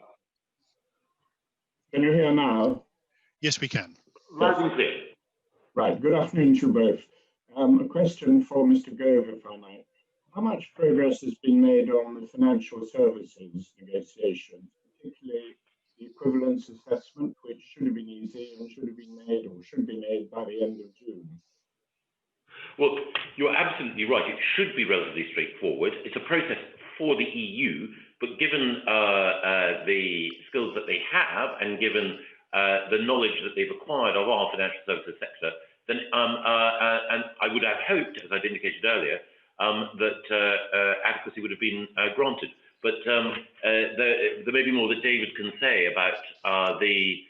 Can you hear now? Yes, we can. Loud and clear. Right. Good afternoon to you both. A question for Mr. Gove, if I may. How much progress has been made on the financial services negotiations, particularly the equivalence assessment, which should have been easy and should have been made or should be made by the end of June? Well, you're absolutely right. It should be relatively straightforward. It's a process for the EU, but given the skills that they have and given the knowledge that they've acquired of our financial services sector, then and I would have hoped, as I've indicated earlier, that adequacy would have been granted. But there may be more that David can say about the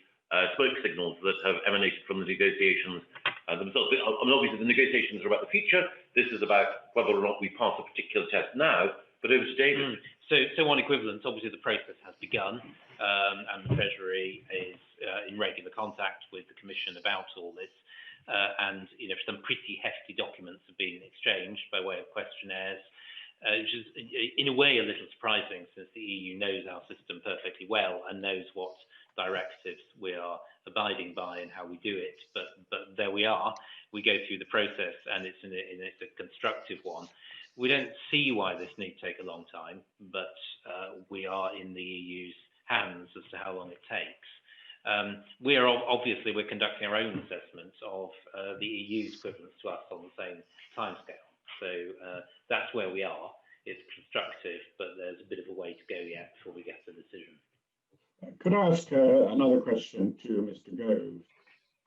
smoke signals that have emanated from the negotiations themselves. I mean, obviously, the negotiations are about the future. This is about whether or not we pass a particular test now. But over to David. So on equivalence, obviously the process has begun, and the Treasury is in regular contact with the Commission about all this. And some pretty hefty documents have been exchanged by way of questionnaires, which is in a way a little surprising, since the EU knows our system perfectly well and knows what directives we are abiding by and how we do it. But there we are. We go through the process, and it's a constructive one. We don't see why this need take a long time, but we are in the EU's hands as to how long it takes. We're conducting our own assessments of the EU's equivalence to us on the same timescale. So that's where we are. It's constructive, but there's a bit of a way to go yet before we get to the decision. Could I ask another question to Mr. Gove?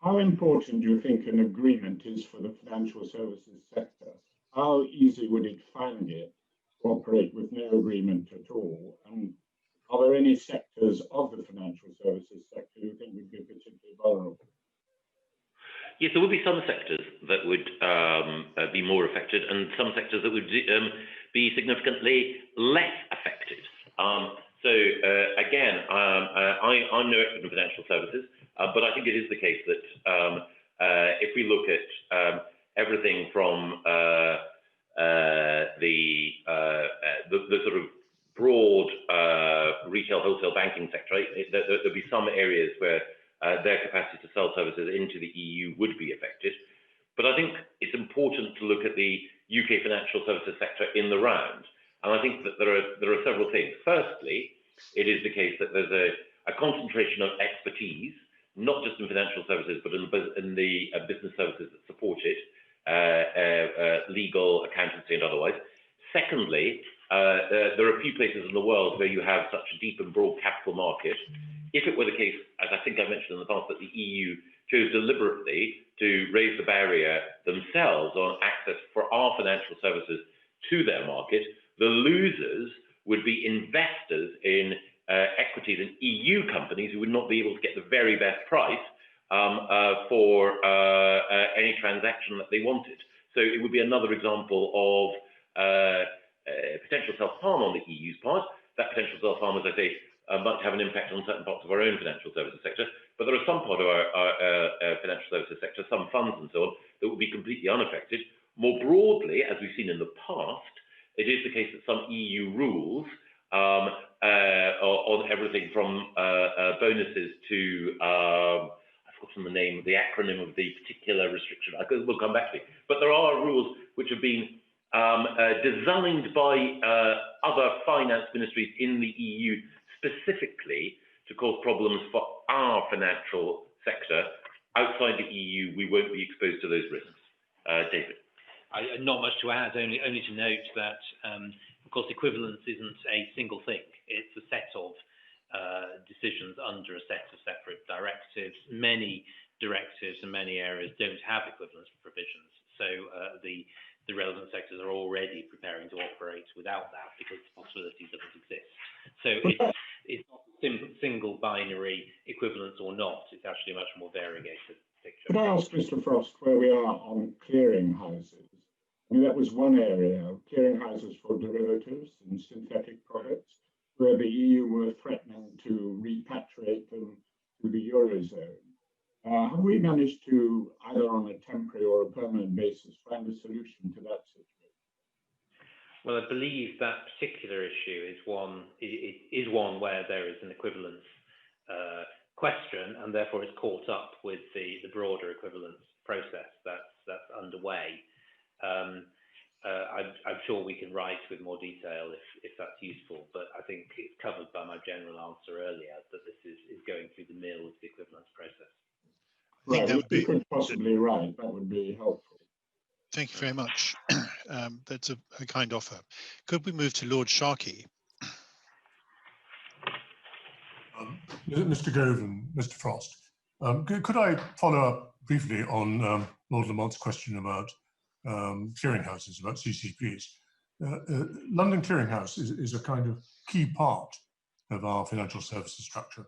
How important do you think an agreement is for the financial services sector? How easy would it find it to operate with no agreement at all? And are there any sectors of the financial services sector you think would be particularly vulnerable? Yes, there would be some sectors that would be more affected, and some sectors that would be significantly less affected. Again, I'm no expert in financial services, but I think it is the case that if we look at everything from the sort of broad retail wholesale banking sector, right? There'll be some areas where their capacity to sell services into the EU would be affected. But I think it's important to look at the UK financial services sector in the round. And I think that there are several things. Firstly, it is the case that there's a concentration of expertise, not just in financial services, but in the business services that support it, legal, accountancy, and otherwise. Secondly, there are a few places in the world where you have such a deep and broad capital market. If it were the case, as I think I mentioned in the past, that the EU chose deliberately to raise the barrier themselves on access for our financial services to their market, the losers would be investors in equities in EU companies who would not be able to get the very best price for any transaction that they wanted. So it would be another example of potential self-harm on the EU's part. That potential self-harm, as I say, might have an impact on certain parts of our own financial services sector, but there are some part of our financial services sector, some funds and so on, that will be completely unaffected. More broadly, as we've seen in the past, it is the case that some EU rules on everything from bonuses to, I've forgotten the name, the acronym of the particular restriction, we'll come back to it, but there are rules which have been designed by other finance ministries in the EU specifically to cause problems for our financial sector. Outside the EU, we won't be exposed to those risks. David. Not much to add, only to note that, of course, equivalence isn't a single thing. It's a set of decisions under a set of separate directives. Many directives in many areas don't have equivalence provisions. So the relevant sectors are already preparing to operate without that because the possibility doesn't exist. So it's not a single binary equivalence or not. It's actually a much more variegated picture. Could I ask Mr. Frost where we are on clearing houses? I mean, that was one area, clearing houses for derivatives and synthetic products, where the EU were threatening to repatriate them to the Eurozone. Have we managed to, either on a temporary or a permanent basis, find a solution to that situation? Well, I believe that particular issue is one where there is an equivalence question, and therefore it's caught up with the broader equivalence process that's underway. I'm sure we can write with more detail if that's useful, but I think it's covered by my general answer earlier that this is going through the mill of the equivalence process. Right, if you could possibly write, that would be helpful. Thank you very much. That's a kind offer. Could we move to Lord Sharkey? Mr. Gove and Mr. Frost, could I follow up briefly on Lord Lamont's question about clearinghouses, about CCPs? London Clearinghouse is a kind of key part of our financial services structure,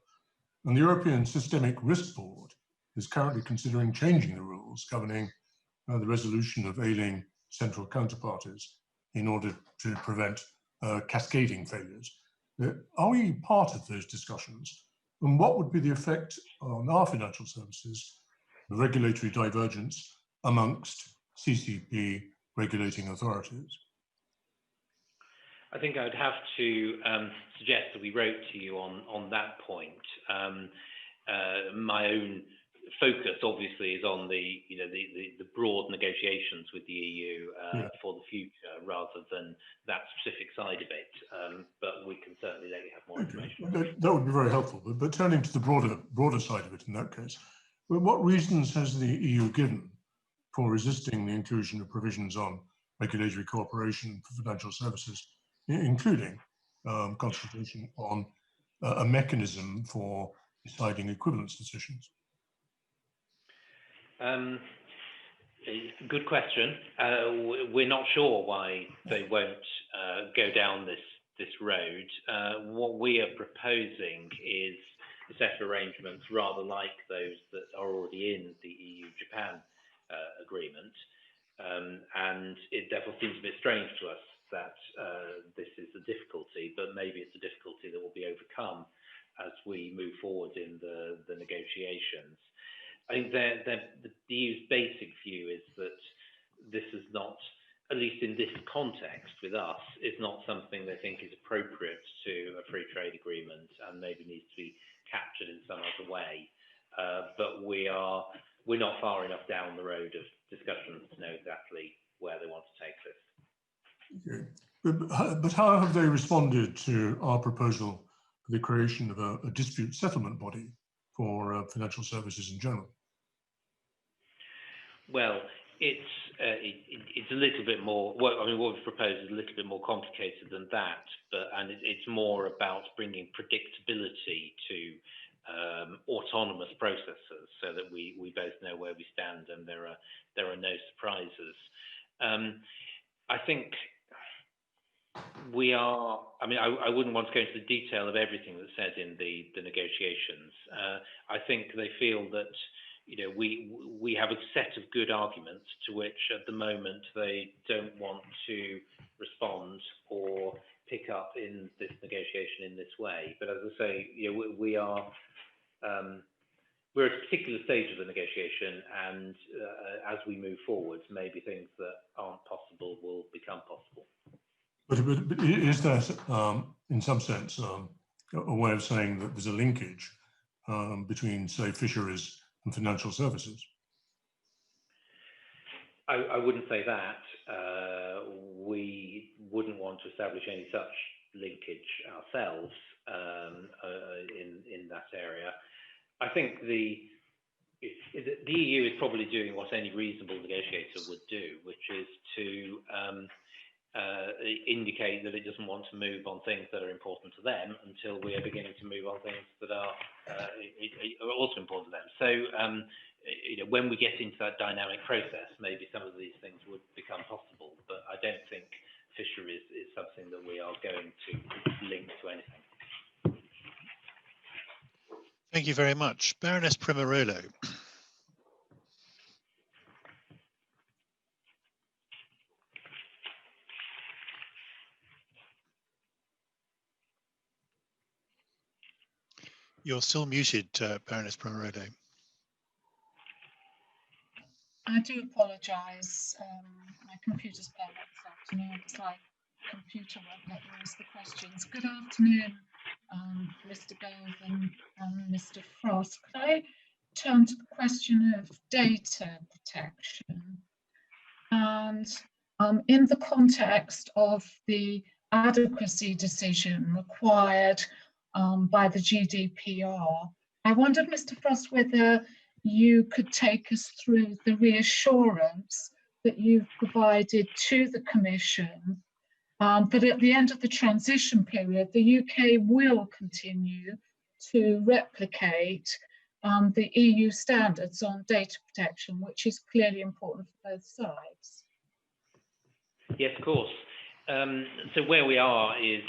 and the European Systemic Risk Board is currently considering changing the rules governing the resolution of ailing central counterparties in order to prevent cascading failures. Are we part of those discussions? And what would be the effect on our financial services, the regulatory divergence amongst CCP regulating authorities? I think I would have to suggest that we wrote to you on that point. My own focus, obviously, is on the broad negotiations with the EU for the future, rather than that specific side of it. But we can certainly let you have more information. That would be very helpful. But turning to the broader side of it, in that case, what reasons has the EU given for resisting the inclusion of provisions on regulatory cooperation for financial services, including consultation on a mechanism for deciding equivalence decisions? Good question. We're not sure why they won't go down this road. What we are proposing is a set of arrangements rather like those that are already in the EU-Japan agreement, and it therefore seems a bit strange to us that this is a difficulty, but maybe it's a difficulty that will be overcome as we move forward in the negotiations. I think the EU's basic view is that this is not, at least in this context with us, is not something they think is appropriate to a free trade agreement and maybe needs to be captured in some other way. But we're not far enough down the road of discussions to know exactly where they want to take this. Okay. But how have they responded to our proposal for the creation of a dispute settlement body for financial services in general? Well, it's a little bit more. Well, I mean, what we've proposed is a little bit more complicated than that, and it's more about bringing predictability to autonomous processes, so that we both know where we stand and there are no surprises. I think we are. I mean, I wouldn't want to go into the detail of everything that's said in the negotiations. I think they feel that, we have a set of good arguments to which at the moment they don't want to respond or pick up in this negotiation in this way. But as I say, we're at a particular stage of the negotiation, and as we move forward, maybe things that aren't possible will become possible. But is that, in some sense, a way of saying that there's a linkage between, say, fisheries and financial services? I wouldn't say that. We wouldn't want to establish any such linkage ourselves in that area. I think the EU is probably doing what any reasonable negotiator would do, which is to indicate that it doesn't want to move on things that are important to them until we are beginning to move on things that are also important to them. So, when we get into that dynamic process, maybe some of these things would become possible, but I don't think fisheries is something that we are going to link to anything. Thank you very much. Baroness Primarolo. You're still muted, Baroness Primarolo. I do apologise. My computer's playing up this afternoon. It's like computer won't let me ask the questions. Good afternoon, Mr. Gove and Mr. Frost. Could I turn to the question of data protection? And in the context of the adequacy decision required by the GDPR, I wondered, Mr. Frost, whether you could take us through the reassurance that you've provided to the Commission that at the end of the transition period, the UK will continue to replicate the EU standards on data protection, which is clearly important for both sides. Yes, of course. So where we are is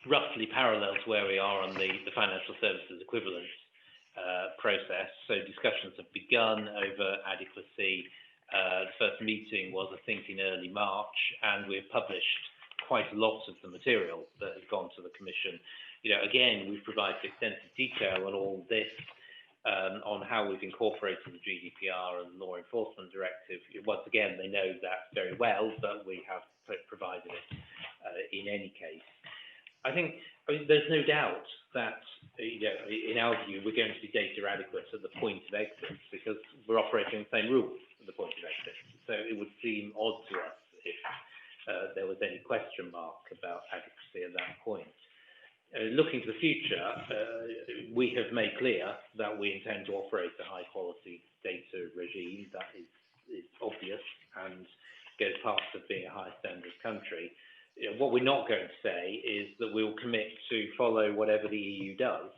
roughly parallel to where we are on the financial services equivalence process. So discussions have begun over adequacy. The first meeting was, I think, in early March, and we've published quite a lot of the material that has gone to the Commission. You know, again, we've provided extensive detail on all this, on how we've incorporated the GDPR and the Law Enforcement Directive. Once again, they know that very well, but we have provided it in any case. I mean, there's no doubt that, you know, in our view, we're going to be data adequate at the point of exit because we're operating the same rules at the point of exit. So it would seem odd to us if there was any question mark about adequacy at that point. Looking to the future, we have made clear that we intend to operate a high quality data regime that is obvious and goes past of being a high standard country. You know, what we're not going to say is that we will commit to follow whatever the EU does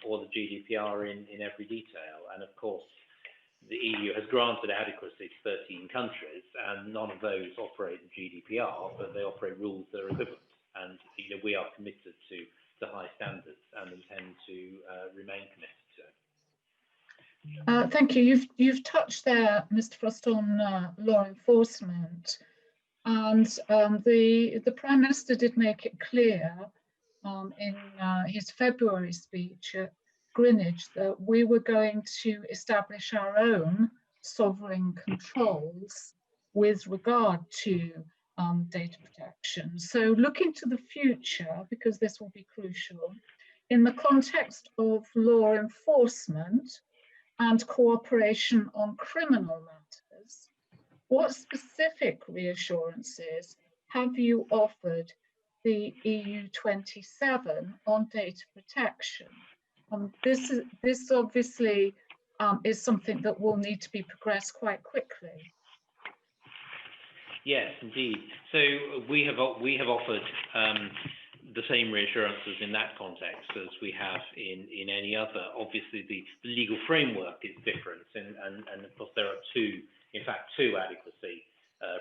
or the GDPR in every detail. And of course, the EU has granted adequacy to 13 countries, and none of those operate the GDPR, but they operate rules that are equivalent. And you know, we are committed to high standards and intend to remain committed to it. Thank you. You've touched there, Mr. Frost, on law enforcement, and the Prime Minister did make it clear in his February speech at Greenwich that we were going to establish our own sovereign controls with regard to data protection. So looking to the future, because this will be crucial, in the context of law enforcement and cooperation on criminal matters, what specific reassurances have you offered the EU 27 on data protection? This obviously is something that will need to be progressed quite quickly. Yes, indeed. So we have offered the same reassurances in that context as we have in any other. Obviously, the legal framework is different, and of course there are two adequacy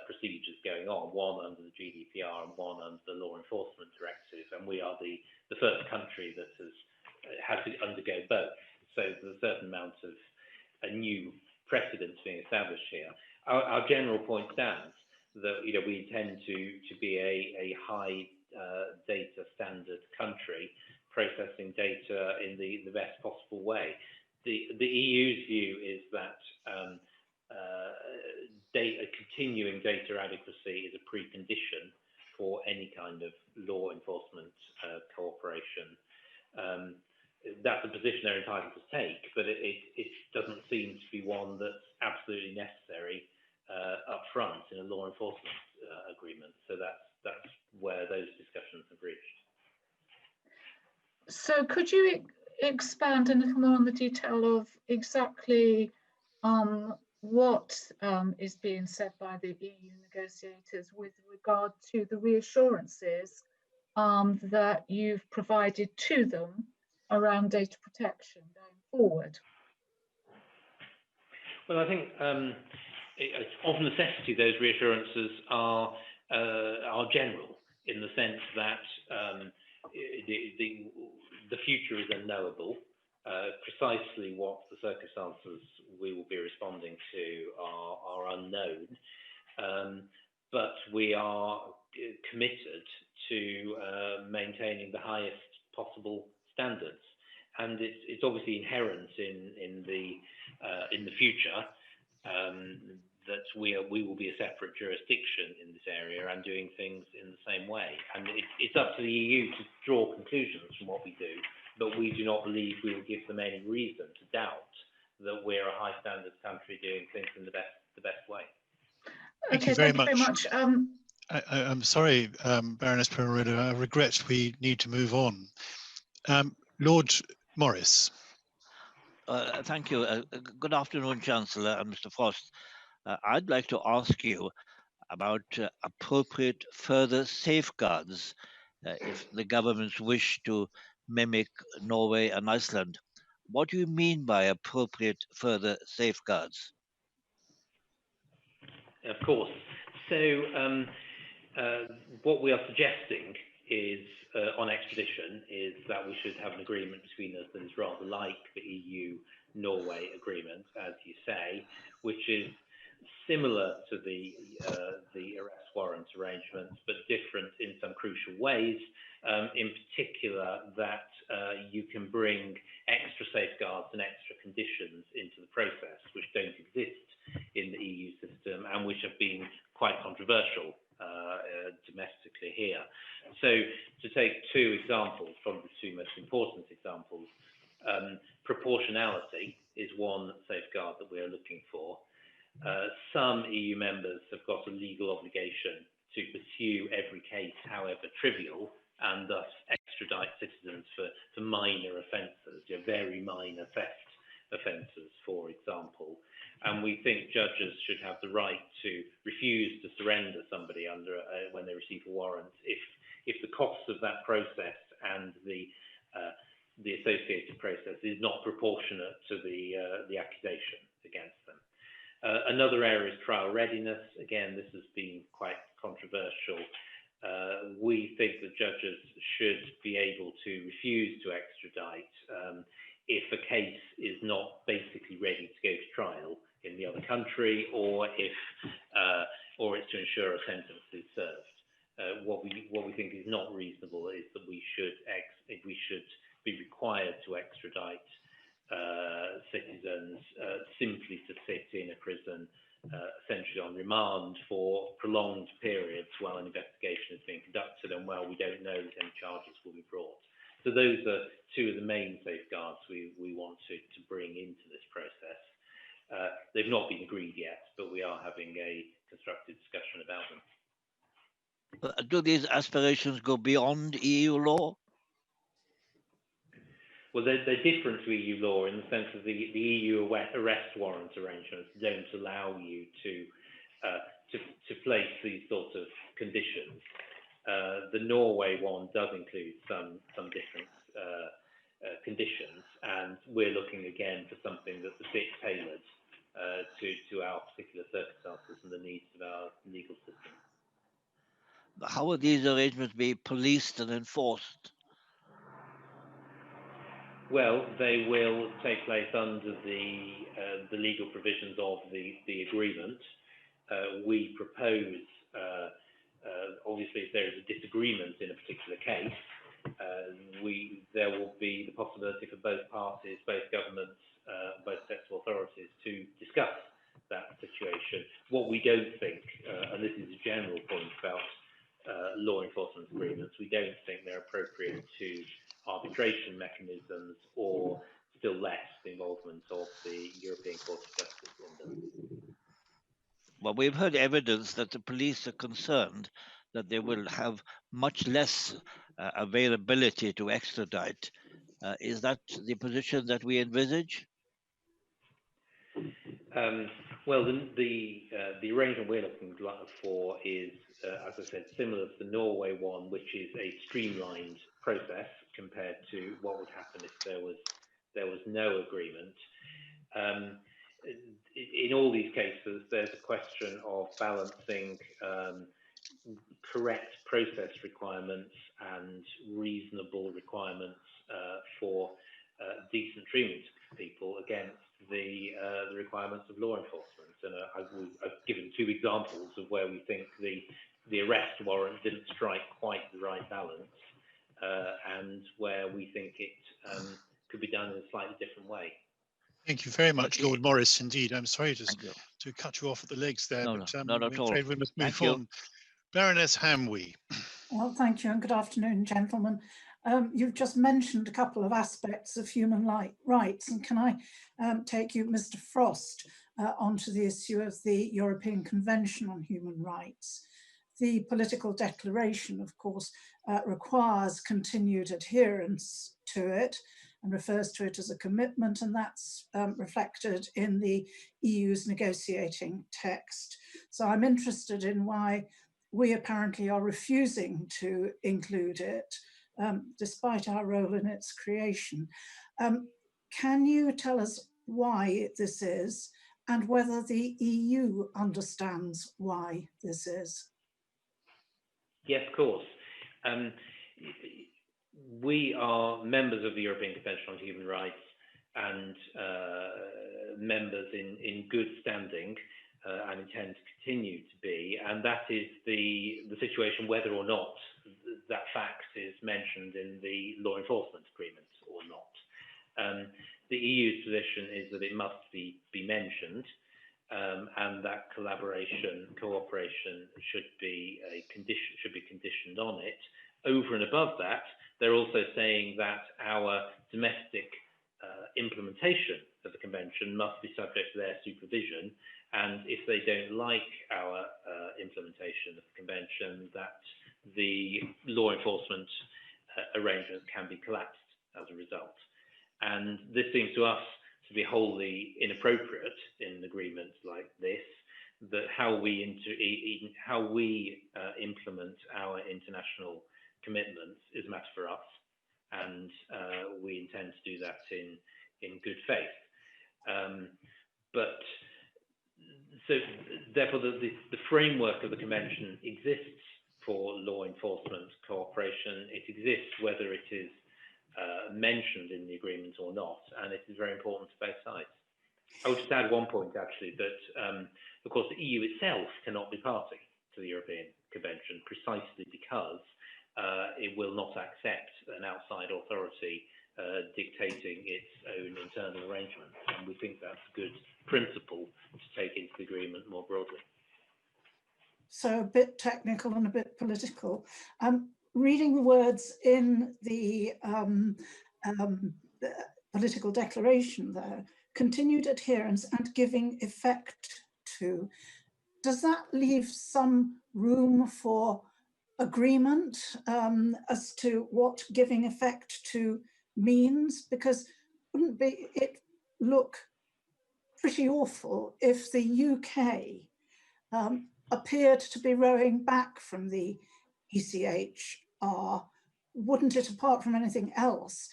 procedures going on, one under the GDPR and one under the Law Enforcement Directive, and we are the first country that has had to undergo both. So there's a certain amount of a new precedent being established here. Our general point stands that, you know, we intend to be a high data standard country, processing data in the best possible way. The EU's view is that continuing data adequacy is a precondition for any kind of law enforcement cooperation. That's a position they're entitled to take, but it doesn't seem to be one that's absolutely necessary up front in a law enforcement agreement. So that's where those discussions have reached. So could you expand a little more on the detail of exactly what is being said by the EU negotiators with regard to the reassurances that you've provided to them around data protection going forward? Well, I think of necessity, those reassurances are general in the sense that the future is unknowable. Precisely what the circumstances we will be responding to are unknown, but we are committed to maintaining the highest possible standards, and it's obviously inherent in the future that we will be a separate jurisdiction in this area and doing things in the same way. And it's up to the EU to draw conclusions from what we do, but we do not believe we will give them any reason to doubt that we're a high standards country doing things in the best way. Thank you very much. I'm sorry, Baroness Pereira, I regret we need to move on. Lord Morris. Thank you. Good afternoon, Chancellor and Mr. Frost. I'd like to ask you about appropriate further safeguards if the governments wish to mimic Norway and Iceland. What do you mean by appropriate further safeguards? Of course. So what we are suggesting is on extradition is that we should have an agreement between us that is rather like the EU-Norway agreement, as you say, which is similar to the arrest warrant arrangements, but different in some crucial ways. In particular, that you can bring extra safeguards and extra conditions into the process, which don't exist in the EU system and which have been quite controversial domestically here. So, to take two examples, probably the two most important examples, proportionality is one safeguard that we are looking for. Some EU members have got a legal obligation to pursue every case, however trivial, and thus extradite citizens for minor offences, very minor theft offences, for example. And we think judges should have the right to refuse to surrender somebody under when they receive a warrant if the costs of that process and the associated process is not proportionate to the accusation against them. Another area is trial readiness. Again, this has been quite controversial. We think that judges should be able to refuse to extradite if a case is not basically ready to go to trial in the other country, or if or it's to ensure a sentence is served. What we think is not reasonable is that we should be required to extradite citizens simply to sit in a prison, essentially on remand for prolonged periods while an investigation is being conducted and while we don't know that any charges will be brought. So those are two of the main safeguards we want to bring into this process. They've not been agreed yet, but we are having a constructive discussion about them. Do these aspirations go beyond EU law? Well, they're different to EU law in the sense that the EU arrest warrant arrangements don't allow you to place these sorts of conditions. The Norway one does include some different conditions, and we're looking again for something that's a bit tailored to our particular circumstances and the needs of our legal system. How will these arrangements be policed and enforced? Well, they will take place under the legal provisions of the agreement. We propose, obviously, if there is a disagreement in a particular case, there will be the possibility for both parties, both governments, both sets of authorities, to discuss that situation. What we don't think, and this is a general point about law enforcement agreements, we don't think they're appropriate to arbitration mechanisms, or still less the involvement of the European Court of Justice in them. Well, we've heard evidence that the police are concerned that they will have much less availability to extradite. Is that the position that we envisage? Well, the arrangement we're looking for is, as I said, similar to the Norway one, which is a streamlined process compared to what would happen if there was no agreement. In all these cases, there's a question of balancing correct process requirements and reasonable requirements for decent treatment of people against the requirements of law enforcement. And I've given two examples of where we think the arrest warrant didn't strike quite the right balance, and where we think it could be done in a slightly different way. Thank you very much, Lord Morris. Indeed, I'm sorry to cut you off at the legs there, no, but not at I'm all. afraid we must move Thank on. Baroness Hamwee. Well, thank you, and good afternoon, gentlemen. You've just mentioned a couple of aspects of human rights, and can I take you, Mr. Frost, onto the issue of the European Convention on Human Rights. The political declaration, of course, requires continued adherence to it and refers to it as a commitment, and that's reflected in the EU's negotiating text. So I'm interested in why we apparently are refusing to include it, despite our role in its creation. Can you tell us why this is, and whether the EU understands why this is? Yes, of course. We are members of the European Convention on Human Rights and members in good standing. and intend to continue to be, and that is the situation whether or not that fact is mentioned in the law enforcement agreement or not. The EU's position is that it must be mentioned, and that cooperation should be conditioned on it. Over and above that, they're also saying that our domestic implementation of the convention must be subject to their supervision, and if they don't like our implementation of the convention, that the law enforcement arrangements can be collapsed as a result. And this seems to us to be wholly inappropriate in agreements like this, that how we implement our international commitments is a matter for us, and we intend to do that in good faith. So therefore the framework of the convention exists for law enforcement cooperation. It exists whether it is mentioned in the agreement or not, and it is very important to both sides. I would just add one point actually, that of course the EU itself cannot be party to the European Convention precisely because it will not accept an outside authority dictating its own internal arrangements, and we think that's a good principle to take into the agreement more broadly. So a bit technical and a bit political. Reading the words in the political declaration there, continued adherence and giving effect to, does that leave some room for agreement as to what giving effect to means? Because wouldn't it look pretty awful if the UK appeared to be rowing back from the ECHR? Wouldn't it, apart from anything else,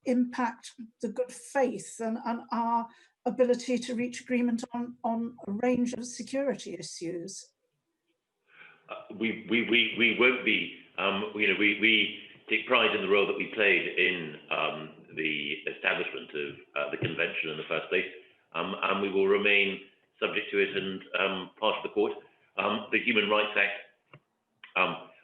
impact the good faith and our ability to reach agreement on a range of security issues? We won't be. We take pride in the role that we played in the establishment of the convention in the first place, and we will remain subject to it and part of the court. The Human Rights Act,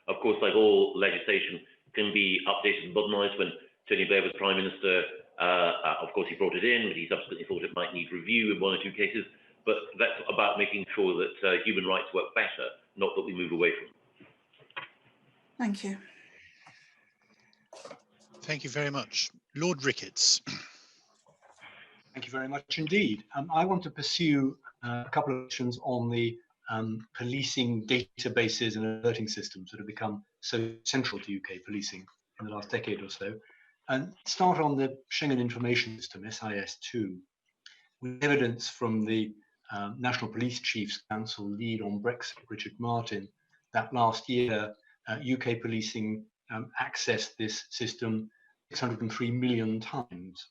of course, like all legislation, can be updated and modernised. When Tony Blair was Prime Minister, of course, he brought it in, but he subsequently thought it might need review in one or two cases. But that's about making sure that human rights work better, not that we move away from them. Thank you. Thank you very much. Lord Ricketts. Thank you very much indeed. I want to pursue a couple of questions on the policing databases and alerting systems that have become so central to UK policing in the last decade or so, and start on the Schengen Information System, SIS2, with evidence from the National Police Chiefs Council lead on Brexit, Richard Martin, that last year UK policing accessed this system 603 million times.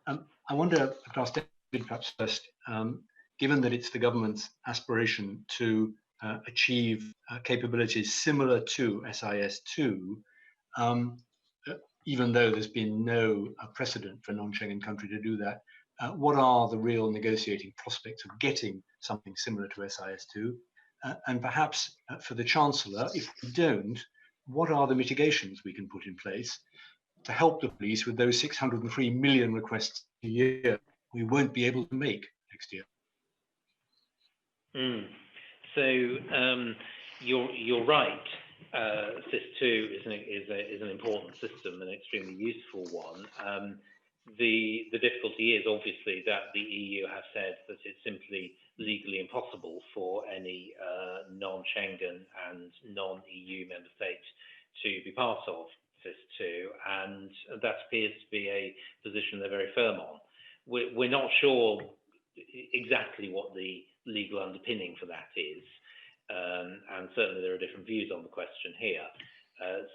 I wonder, I'd ask David perhaps first, given that it's the government's aspiration to achieve capabilities similar to SIS2, even though there's been no precedent for a non-Schengen country to do that, what are the real negotiating prospects of getting something similar to SIS2? And perhaps for the Chancellor, if we don't, what are the mitigations we can put in place to help the police with those 603 million requests a year we won't be able to make next year? So you're right. SIS2 is an important system, an extremely useful one. The difficulty is obviously that the EU have said that it's simply legally impossible for any non-Schengen and non-EU member state to be part of SIS2, and that appears to be a position they're very firm on. We're not sure exactly what the legal underpinning for that is, and certainly there are different views on the question here.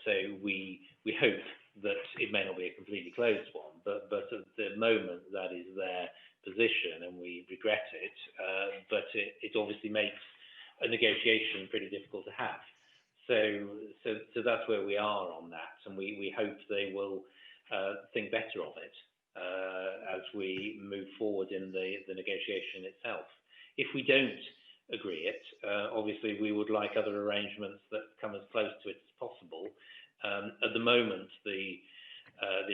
So we hope that it may not be a completely closed one, but at the moment that is their position, and we regret it. But it obviously makes a negotiation pretty difficult to have. So that's where we are on that, and we hope they will think better of it as we move forward in the negotiation itself. If we don't agree it, obviously we would like other arrangements that come as close to it as possible. At the moment, the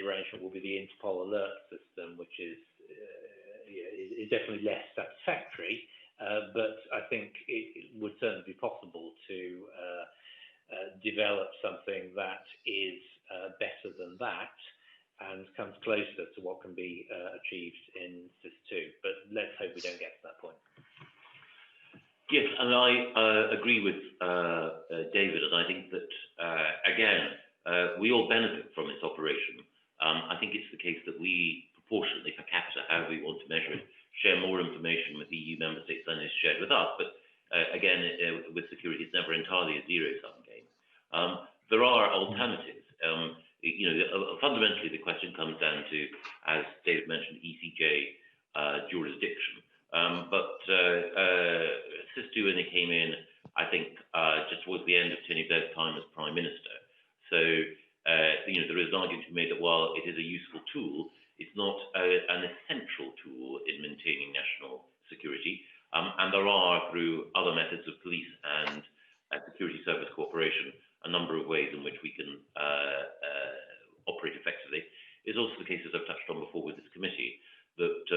arrangement will be the Interpol alert system, which is definitely less satisfactory, but I think it would certainly be possible to develop something that is better than that and comes closer to what can be achieved in SIS2. But let's hope we don't get to that point. Yes, and I agree with David, and I think that, again, we all benefit from its operation. I think it's the case that we, proportionately per capita, however we want to measure it, share more information with EU member states than is shared with us. But again, with security, it's never entirely a zero-sum game. There are alternatives. Fundamentally, the question comes down to, as David mentioned, ECJ jurisdiction. But SIS2, when they came in, I think just towards the end of Tony Blair's time as Prime Minister. So, there is an argument to be made that while it is a useful tool, it's not an essential tool in maintaining national security. And there are, through other methods of police and security service cooperation, a number of ways in which we can operate effectively. It's also the case, as I've touched on before with this committee, that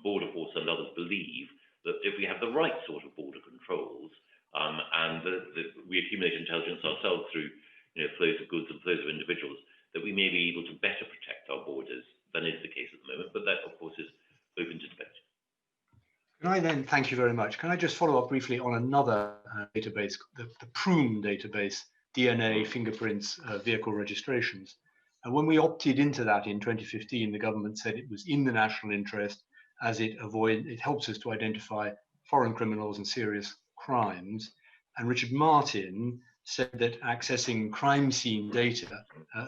Border Force and others believe that if we have the right sort of border controls and we accumulate intelligence ourselves through flows of goods and flows of individuals, that we may be able to better protect our borders than is the case at the moment. But that, of course, is open to debate. Can I then, thank you very much. Can I just follow up briefly on another database, the PROOM database, DNA, fingerprints, vehicle registrations. And when we opted into that in 2015, the government said it was in the national interest as it helps us to identify foreign criminals and serious crimes. And Richard Martin said that accessing crime scene data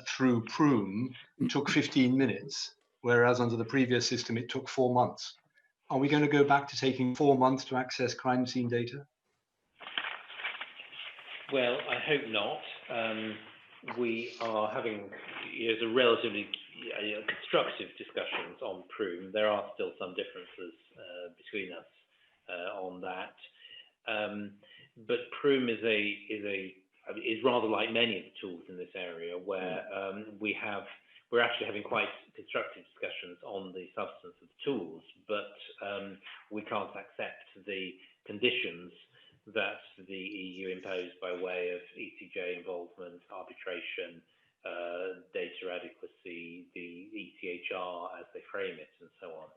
through PROOM took 15 minutes, whereas under the previous system, it took 4 months. Are we going to go back to taking 4 months to access crime scene data? Well, I hope not. We are having a relatively constructive discussions on PROOM. There are still some differences between us on that. But PROOM is rather like many of the tools in this area, where we're actually having quite constructive discussions on the substance of the tools, but we can't accept the conditions that the EU imposed by way of ECJ involvement, arbitration, data adequacy, the ETHR as they frame it, and so on.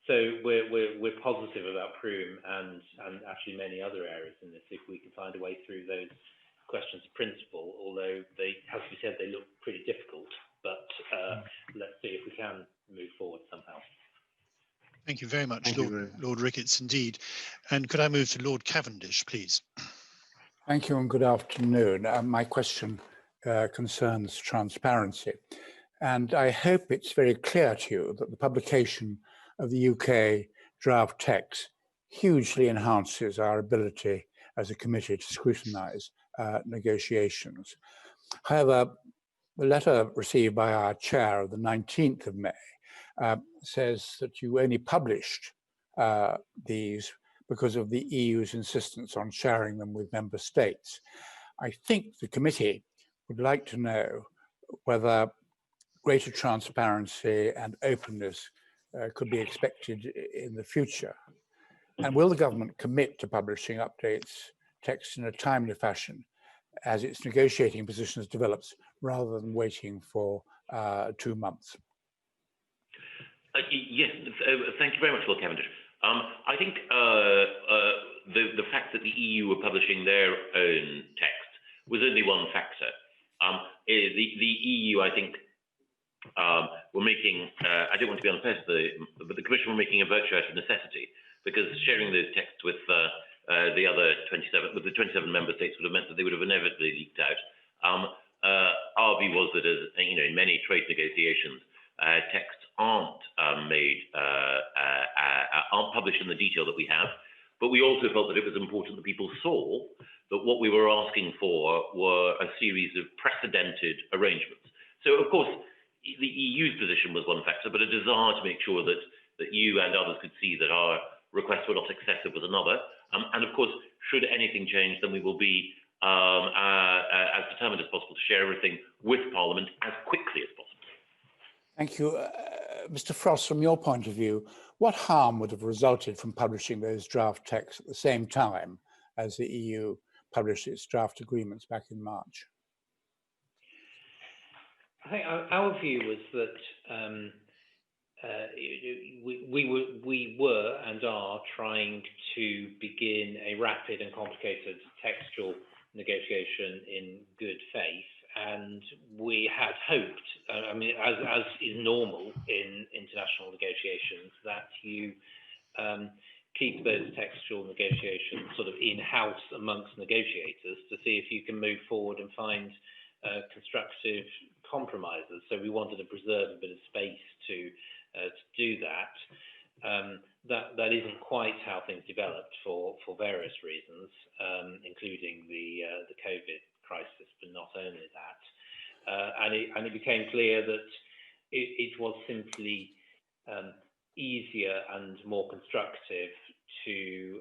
So we're positive about PROOM and actually many other areas in this if we can find a way through those questions of principle, although they, as we said, they look pretty difficult, but let's see if we can move forward somehow. Thank you very much, Lord Ricketts, indeed. And could I move to Lord Cavendish, please? Thank you and good afternoon. My question concerns transparency. And I hope it's very clear to you that the publication of the UK draft text hugely enhances our ability as a committee to scrutinise negotiations. However, the letter received by our chair of the 19th of May says that you only published these because of the EU's insistence on sharing them with member states. I think the committee would like to know whether greater transparency and openness could be expected in the future. And will the government commit to publishing updates text in a timely fashion as its negotiating positions develops rather than waiting for 2 months? Yes, thank you very much, Lord Cavendish. I think the fact that the EU were publishing their own text was only one factor. The EU, I think, were making, I don't want to be unfair to but the Commission were making a virtue out of necessity, because sharing those texts with the other 27, with the 27 member states would have meant that they would have inevitably leaked out. Our view was that, as in many trade negotiations, texts aren't published in the detail that we have, but we also felt that it was important that people saw that what we were asking for were a series of precedented arrangements. So, of course, the EU's position was one factor, but a desire to make sure that you and others could see that our request were not excessive with another. And of course, should anything change, then we will be as determined as possible to share everything with Parliament as quickly as possible. Thank you. Mr. Frost, from your point of view, what harm would have resulted from publishing those draft texts at the same time as the EU published its draft agreements back in March? I think our view was that we were and are trying to begin a rapid and complicated textual negotiation in good faith, and we had hoped, I mean, as is normal in international negotiations, that you keep those textual negotiations sort of in-house amongst negotiators to see if you can move forward and find constructive compromises. So we wanted to preserve a bit of space to do that. That isn't quite how things developed for various reasons, including the COVID crisis, but not only that. And it became clear that it was simply easier and more constructive to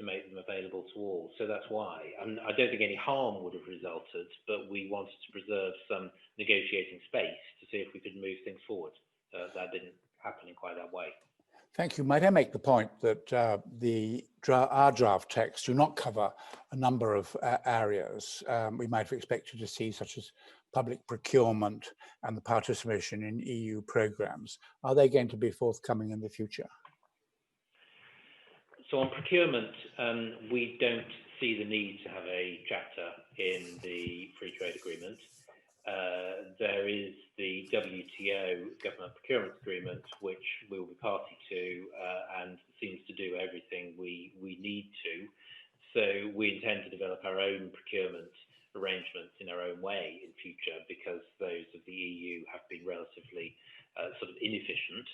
make them available to all. So that's why. And I don't think any harm would have resulted, but we wanted to preserve some negotiating space to see if we could move things forward. That didn't happen in quite that way. Thank you. Might I make the point that our draft texts do not cover a number of areas we might have expected to see, such as public procurement and the participation in EU programs. Are they going to be forthcoming in the future? So on procurement, we don't see the need to have a chapter in the free trade agreement. There is the WTO government procurement agreement, which we will be party to and seems to do everything we need to. So we intend to develop our own procurement arrangements in our own way in future, because those of the EU have been relatively sort of inefficient.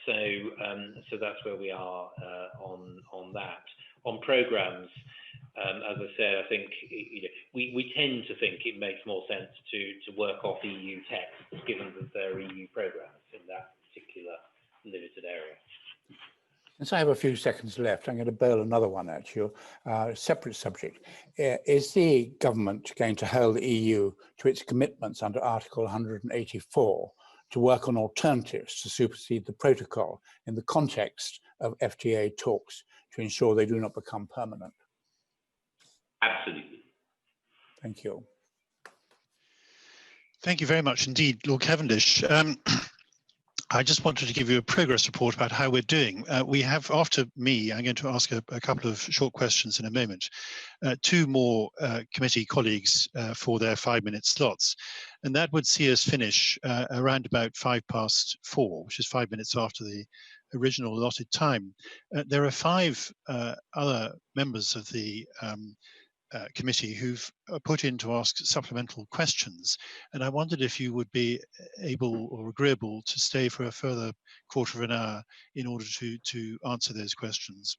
So that's where we are on that. On programs, as I said, I think we tend to think it makes more sense to work off EU texts, given that they're EU programs in that particular limited area. Since I have a few seconds left, I'm going to bail another one at you, separate subject. Is the government going to hold the EU to its commitments under Article 184 to work on alternatives to supersede the protocol in the context of FTA talks to ensure they do not become permanent? Absolutely. Thank you. Thank you very much indeed, Lord Cavendish. I just wanted to give you a progress report about how we're doing. We have, after me, I'm going to ask a couple of short questions in a moment, two more committee colleagues for their 5-minute slots. And that would see us finish around about 4:05, which is 5 minutes after the original allotted time. There are 5 other members of the committee who've put in to ask supplemental questions, and I wondered if you would be able or agreeable to stay for a further quarter of an hour in order to answer those questions.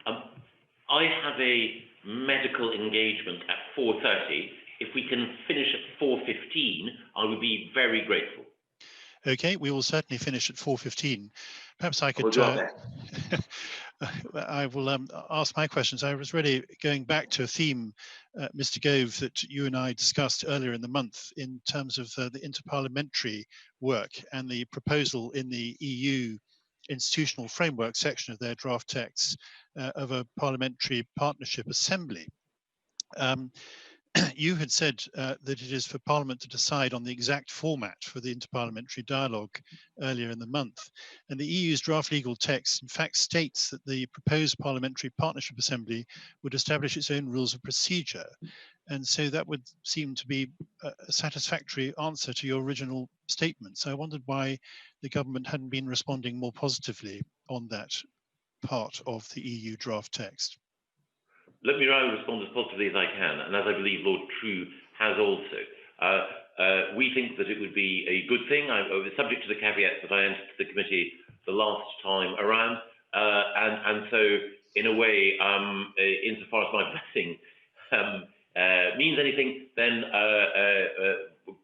I have a medical engagement at 4:30. If we can finish at 4:15, I would be very grateful. Okay, we will certainly finish at 4:15. Perhaps I could. I will ask my questions. I was really going back to a theme, Mr. Gove, that you and I discussed earlier in the month in terms of the interparliamentary work and the proposal in the EU institutional framework section of their draft texts of a parliamentary partnership assembly. You had said that it is for Parliament to decide on the exact format for the interparliamentary dialogue earlier in the month. And the EU's draft legal text, in fact, states that the proposed Parliamentary Partnership Assembly would establish its own rules of procedure. And so that would seem to be a satisfactory answer to your original statement. So I wondered why the government hadn't been responding more positively on that part of the EU draft text. Let me try and respond as positively as I can, and as I believe Lord True has also. We think that it would be a good thing. I was subject to the caveat that I entered the committee the last time around, and so in a way, insofar as my blessing means anything, then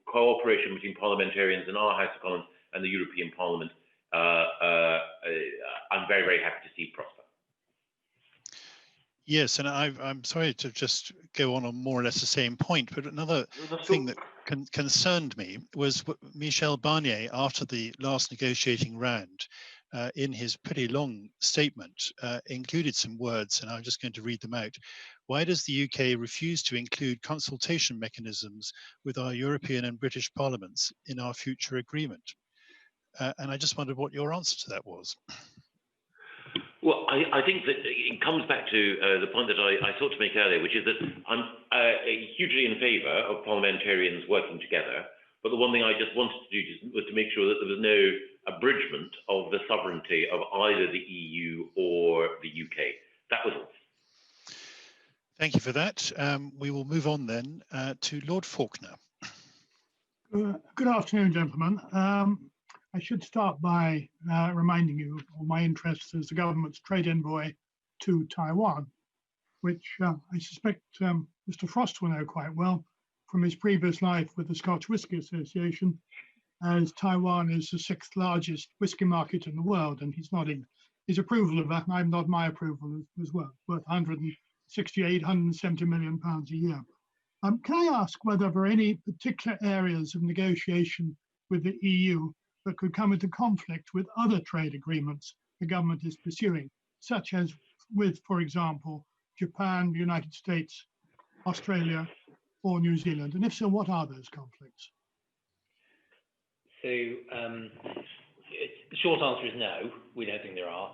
cooperation between parliamentarians in our House of Commons and the European Parliament I'm very, very happy to see prosper. Yes, and I'm sorry to just go on more or less the same point, but another thing that concerned me was Michel Barnier, after the last negotiating round, in his pretty long statement, included some words, and I'm just going to read them out. Why does the UK refuse to include consultation mechanisms with our European and British parliaments in our future agreement? And I just wondered what your answer to that was. Well, I think that it comes back to the point that I sought to make earlier, which is that I'm hugely in favour of parliamentarians working together. But the one thing I just wanted to do was to make sure that there was no abridgment of the sovereignty of either the EU or the UK. That was all. Thank you for that. We will move on then to Lord Faulkner. Good afternoon, gentlemen. I should start by reminding you of my interest as the government's trade envoy to Taiwan, which I suspect Mr. Frost will know quite well from his previous life with the Scotch Whisky Association, as Taiwan is the 6th largest whisky market in the world, and he's nodding his approval of that, and I'm nodding my approval as well, worth 168, 170 million pounds a year. Can I ask whether there are any particular areas of negotiation with the EU that could come into conflict with other trade agreements the government is pursuing, such as with, for example, Japan, the United States, Australia, or New Zealand? And if so, what are those conflicts? So the short answer is no, we don't think there are.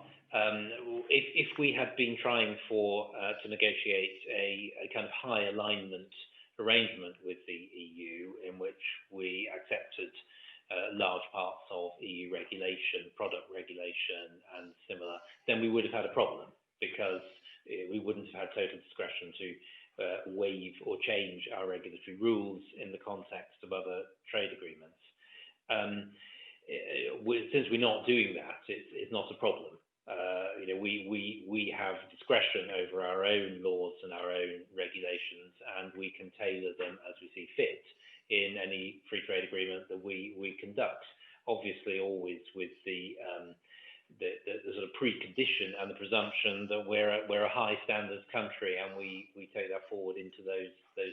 If we had been trying to negotiate a kind of high alignment arrangement with the EU in which we accepted large parts of EU regulation, product regulation and similar, then we would have had a problem, because we wouldn't have had total discretion to waive or change our regulatory rules in the context of other trade agreements. Since we're not doing that, it's not a problem. We have discretion over our own laws and our own regulations, and we can tailor them as we see fit in any free trade agreement that we conduct. Obviously, always with the sort of precondition and the presumption that we're a high standards country, and we take that forward into those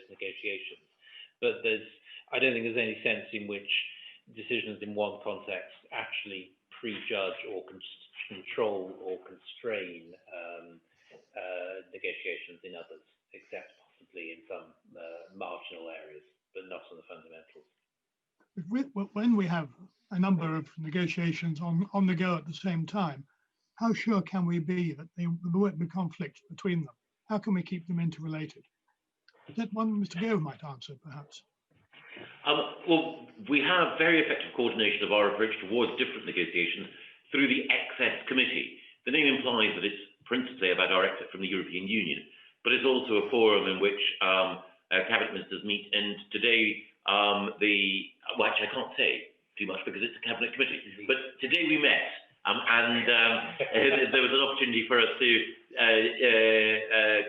negotiations. But I don't think there's any sense in which decisions in one context actually prejudge or control or constrain negotiations in others, except possibly in some marginal areas, but not on the fundamentals. When we have a number of negotiations on the go at the same time, how sure can we be that there won't be conflict between them? How can we keep them interrelated? Is that one Mr. Gove might answer, perhaps? Well, we have very effective coordination of our approach towards different negotiations through the Excess Committee. The name implies that it's principally about our exit from the European Union, but it's also a forum in which cabinet ministers meet. And today, well, actually, I can't say too much because it's a cabinet committee. But today we met, and there was an opportunity for us to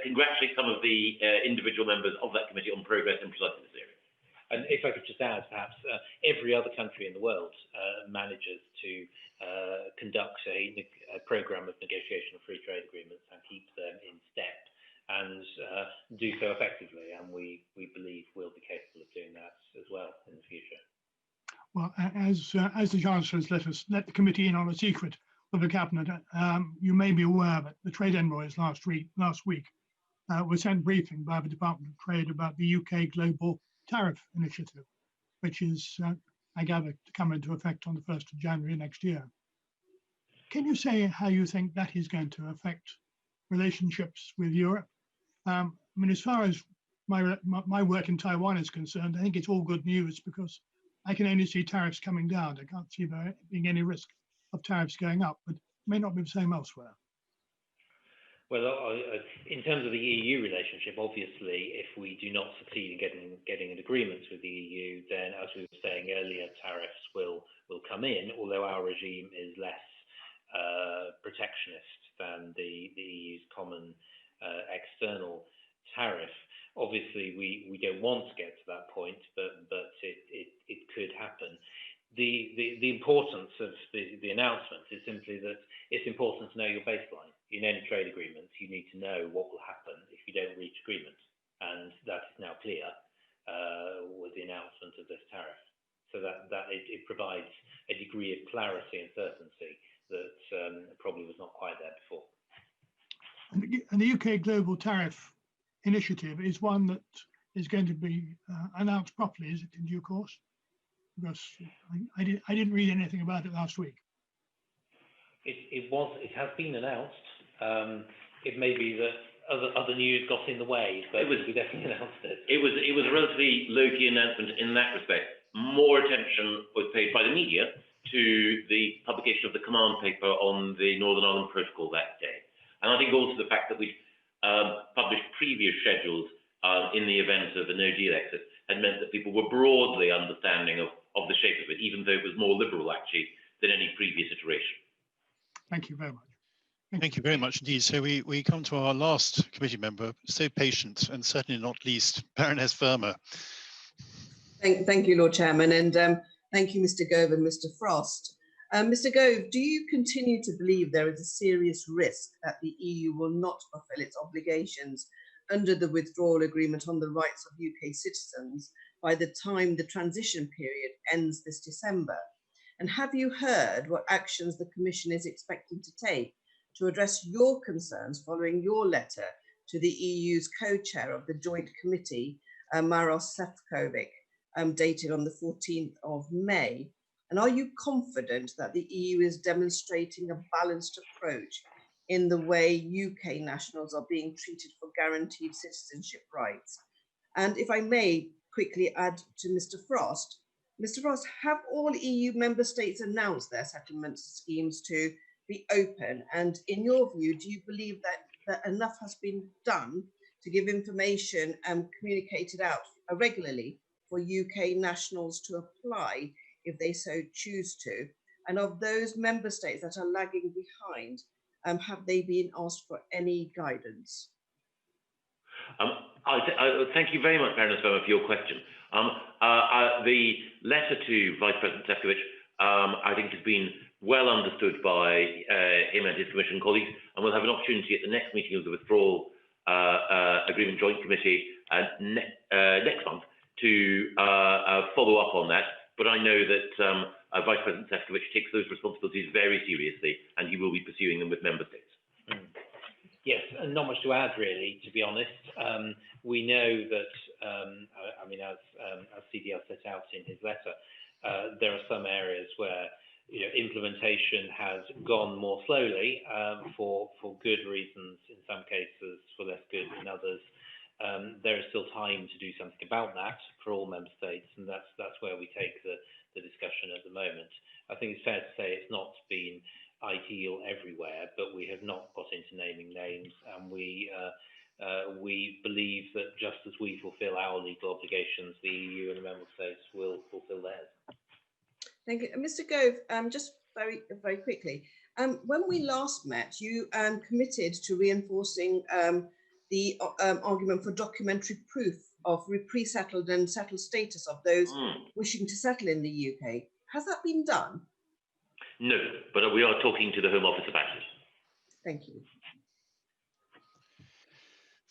congratulate some of the individual members of that committee on progress in precisely this area. And if I could just add, perhaps, every other country in the world manages to conduct a program of negotiation of free trade agreements and keep them in step, and do so effectively. And we believe we'll be capable of doing that as well in the future. Well, as the Chancellor has let the committee in on a secret of the cabinet, you may be aware that the trade envoys last week were sent briefing by the Department of Trade about the UK Global Tariff Initiative, which is, I gather, to come into effect on the 1st of January next year. Can you say how you think that is going to affect relationships with Europe? I mean, as far as my work in Taiwan is concerned, I think it's all good news, because I can only see tariffs coming down. I can't see there being any risk of tariffs going up, but it may not be the same elsewhere. Well, in terms of the EU relationship, obviously, if we do not succeed in getting an agreement with the EU, then, as we were saying earlier, tariffs will come in, although our regime is less protectionist than the EU's common external tariff. Obviously, we don't want to get to that point, but it could happen. the importance of the announcement is simply that it's important to know your baseline. In any trade agreements, you need to know what will happen if you don't reach agreement, and that is now clear with the announcement of this tariff. So that it provides a degree of clarity and certainty that probably was not quite there before. And the UK Global Tariff Initiative is one that is going to be announced properly, is it, in due course? Because I didn't read anything about it last week. It has been announced. It may be that other news got in the way, but we definitely announced it. It was a relatively low-key announcement in that respect. More attention was paid by the media to the publication of the command paper on the Northern Ireland Protocol that day. And I think also the fact that we'd published previous schedules in the event of a no-deal exit had meant that people were broadly understanding of the shape of it, even though it was more liberal, actually, than any previous iteration. Thank you very much. Thank you very much indeed. So we come to our last committee member, so patient and certainly not least, Baroness Verma. Thank you, Lord Chairman, and thank you, Mr. Gove and Mr. Frost. Mr. Gove, do you continue to believe there is a serious risk that the EU will not fulfil its obligations under the withdrawal agreement on the rights of UK citizens by the time the transition period ends this December? And have you heard what actions the Commission is expecting to take to address your concerns following your letter to the EU's co-chair of the Joint Committee, Maros Sefcovic, dated on the 14th of May? And are you confident that the EU is demonstrating a balanced approach in the way UK nationals are being treated for guaranteed citizenship rights? And if I may quickly add to Mr. Frost, have all EU member states announced their settlement schemes to be open? And in your view, do you believe that enough has been done to give information and communicated out regularly for UK nationals to apply if they so choose to? And of those member states that are lagging behind, have they been asked for any guidance? Thank you very much, Baroness Verma, for your question. The letter to Vice President Sefcovic, I think, has been well understood by him and his Commission colleagues, and we'll have an opportunity at the next meeting of the Withdrawal Agreement Joint Committee next month to follow up on that. But I know that Vice President Sefcovic takes those responsibilities very seriously, and he will be pursuing them with member states. Yes, and not much to add, really, to be honest. We know that, I mean, as CDL set out in his letter, there are some areas where implementation has gone more slowly for good reasons, in some cases for less good in others. There is still time to do something about that for all member states, and that's where we take the discussion at the moment. I think it's fair to say it's not been ideal everywhere, but we have not got into naming names, and we believe that just as we fulfil our legal obligations, the EU and the member states will fulfil theirs. Thank you. Mr. Gove, just very quickly, when we last met, you committed to reinforcing the argument for documentary proof of pre-settled and settled status of those wishing to settle in the UK. Has that been done? No, but we are talking to the Home Office about it. Thank you.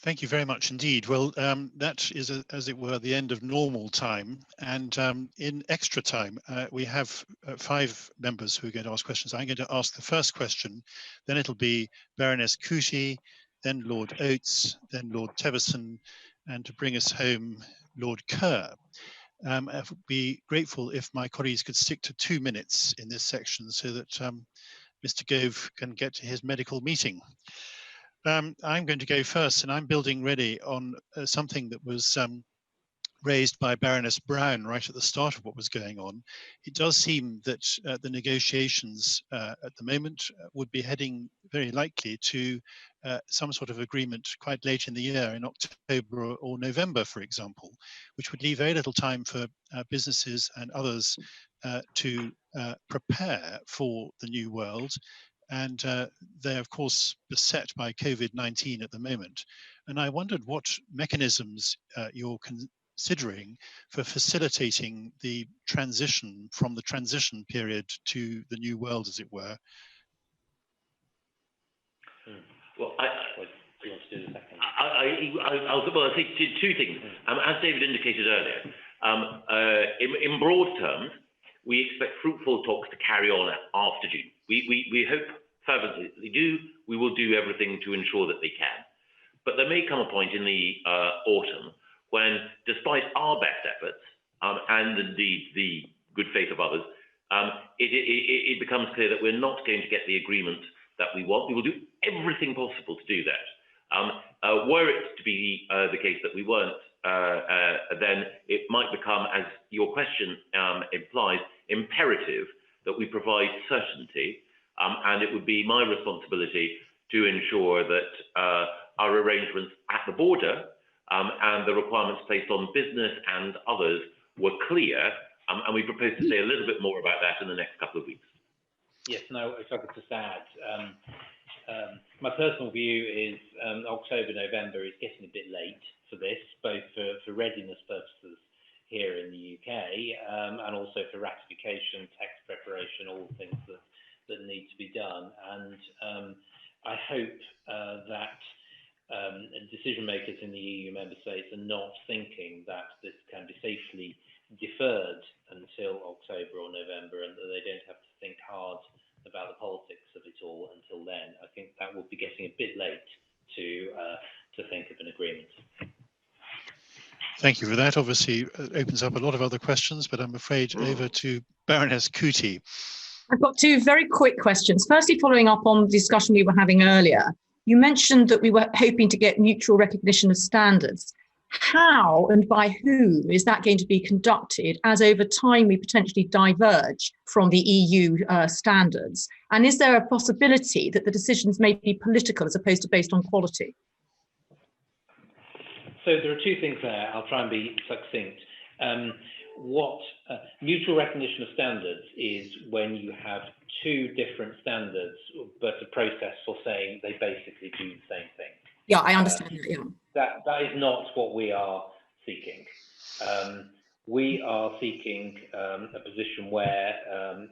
Thank you very much indeed. Well, that is, as it were, the end of normal time. And in extra time, we have 5 members who are going to ask questions. I'm going to ask the first question, then it'll be Baroness Duchy, then Lord Oates, then Lord Teverson, and to bring us home, Lord Kerr. I would be grateful if my colleagues could stick to 2 minutes in this section so that Mr. Gove can get to his medical meeting. I'm going to go first, and I'm building ready on something that was raised by Baroness Brown right at the start of what was going on. It does seem that the negotiations at the moment would be heading very likely to some sort of agreement quite late in the year, in October or November, for example, which would leave very little time for businesses and others to prepare for the new world. And they're, of course, beset by COVID-19 at the moment. And I wondered what mechanisms you're considering for facilitating the transition from the transition period to the new world, as it were? Well, I'll say two things. As David indicated earlier, in broad terms, we expect fruitful talks to carry on after June. We hope fervently that they do. We will do everything to ensure that they can. But there may come a point in the autumn when, despite our best efforts and indeed the good faith of others, it becomes clear that we're not going to get the agreement that we want. We will do everything possible to do that. Were it to be the case that we weren't, then it might become, as your question implies, imperative that we provide certainty, and it would be my responsibility to ensure that our arrangements at the border and the requirements placed on business and others were clear, and we propose to say a little bit more about that in the next couple of weeks. Yes, no, if I could just add, my personal view is October, November is getting a bit late for this, both for readiness purposes here in the UK and also for ratification, text preparation, all the things that need to be done. And I hope that decision makers in the EU member states are not thinking that this can be safely deferred until October or November, and that they don't have to think hard about the politics of it all until then. I think that will be getting a bit late to think of an agreement. Thank you for that. Obviously, it opens up a lot of other questions, but I'm afraid over to Baroness Cootie. I've got two very quick questions. Firstly, following up on the discussion we were having earlier, you mentioned that we were hoping to get mutual recognition of standards. How and by whom is that going to be conducted, as over time we potentially diverge from the EU standards? And is there a possibility that the decisions may be political as opposed to based on quality? So there are two things there. I'll try and be succinct. Mutual recognition of standards is when you have two different standards, but a process for saying they basically do the same thing. Yeah, I understand that, yeah. That is not what we are seeking. We are seeking a position where,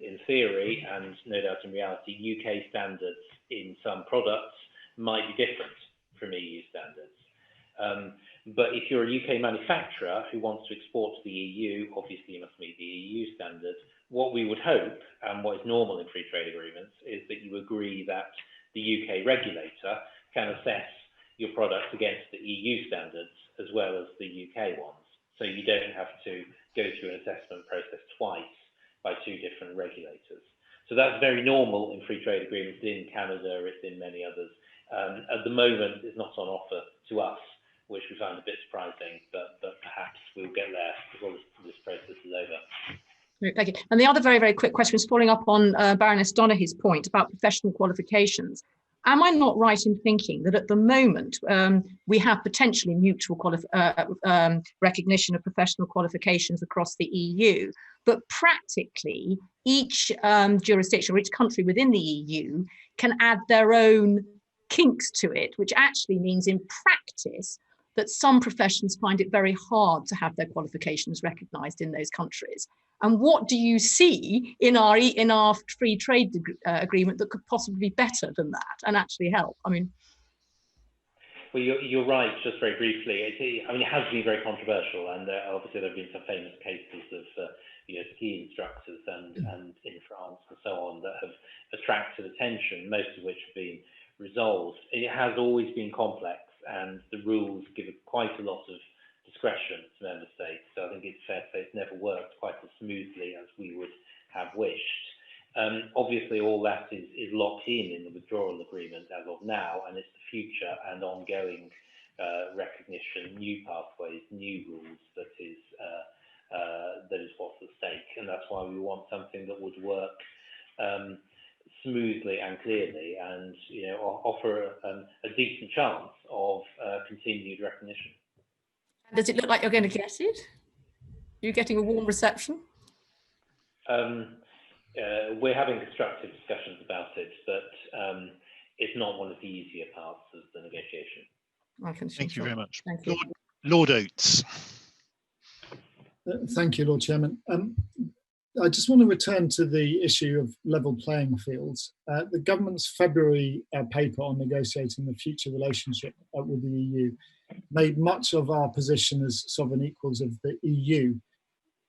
in theory, and no doubt in reality, UK standards in some products might be different from EU standards. But if you're a UK manufacturer who wants to export to the EU, obviously you must meet the EU standards. What we would hope, and what is normal in free trade agreements, is that you agree that the UK regulator can assess your products against the EU standards as well as the UK ones. So you don't have to go through an assessment process twice by two different regulators. So that's very normal in free trade agreements in Canada, it's in many others. At the moment, it's not on offer to us, which we find a bit surprising, but perhaps we'll get there before this process is over. Thank you. And the other very, very quick question is following up on Baroness Donaghy's point about professional qualifications. Am I not right in thinking that at the moment we have potentially mutual recognition of professional qualifications across the EU, but practically each jurisdiction or each country within the EU can add their own kinks to it, which actually means in practice that some professions find it very hard to have their qualifications recognised in those countries? And what do you see in our free trade agreement that could possibly be better than that and actually help? I mean, well, you're right. Just very briefly, it has been very controversial, and obviously there have been some famous cases of ski instructors and in France and so on that have attracted attention, most of which have been resolved. It has always been complex, and the rules give quite a lot of discretion to member states. So I think it's fair to say it's never worked quite as smoothly as we would have wished. Obviously, all that is locked in the withdrawal agreement as of now, and it's the future and ongoing recognition, new pathways, new rules that is what's at stake, and that's why we want something that would work smoothly and clearly, and offer a decent chance of continued recognition. Does it look like you're going to get it? You're getting a warm reception? We're having constructive discussions about it, but it's not one of the easier parts of the negotiation. Thank you very much. Thank you. Lord Oates. Thank you, Lord Chairman. I just want to return to the issue of level playing fields. The government's February paper on negotiating the future relationship with the EU made much of our position as sovereign equals of the EU.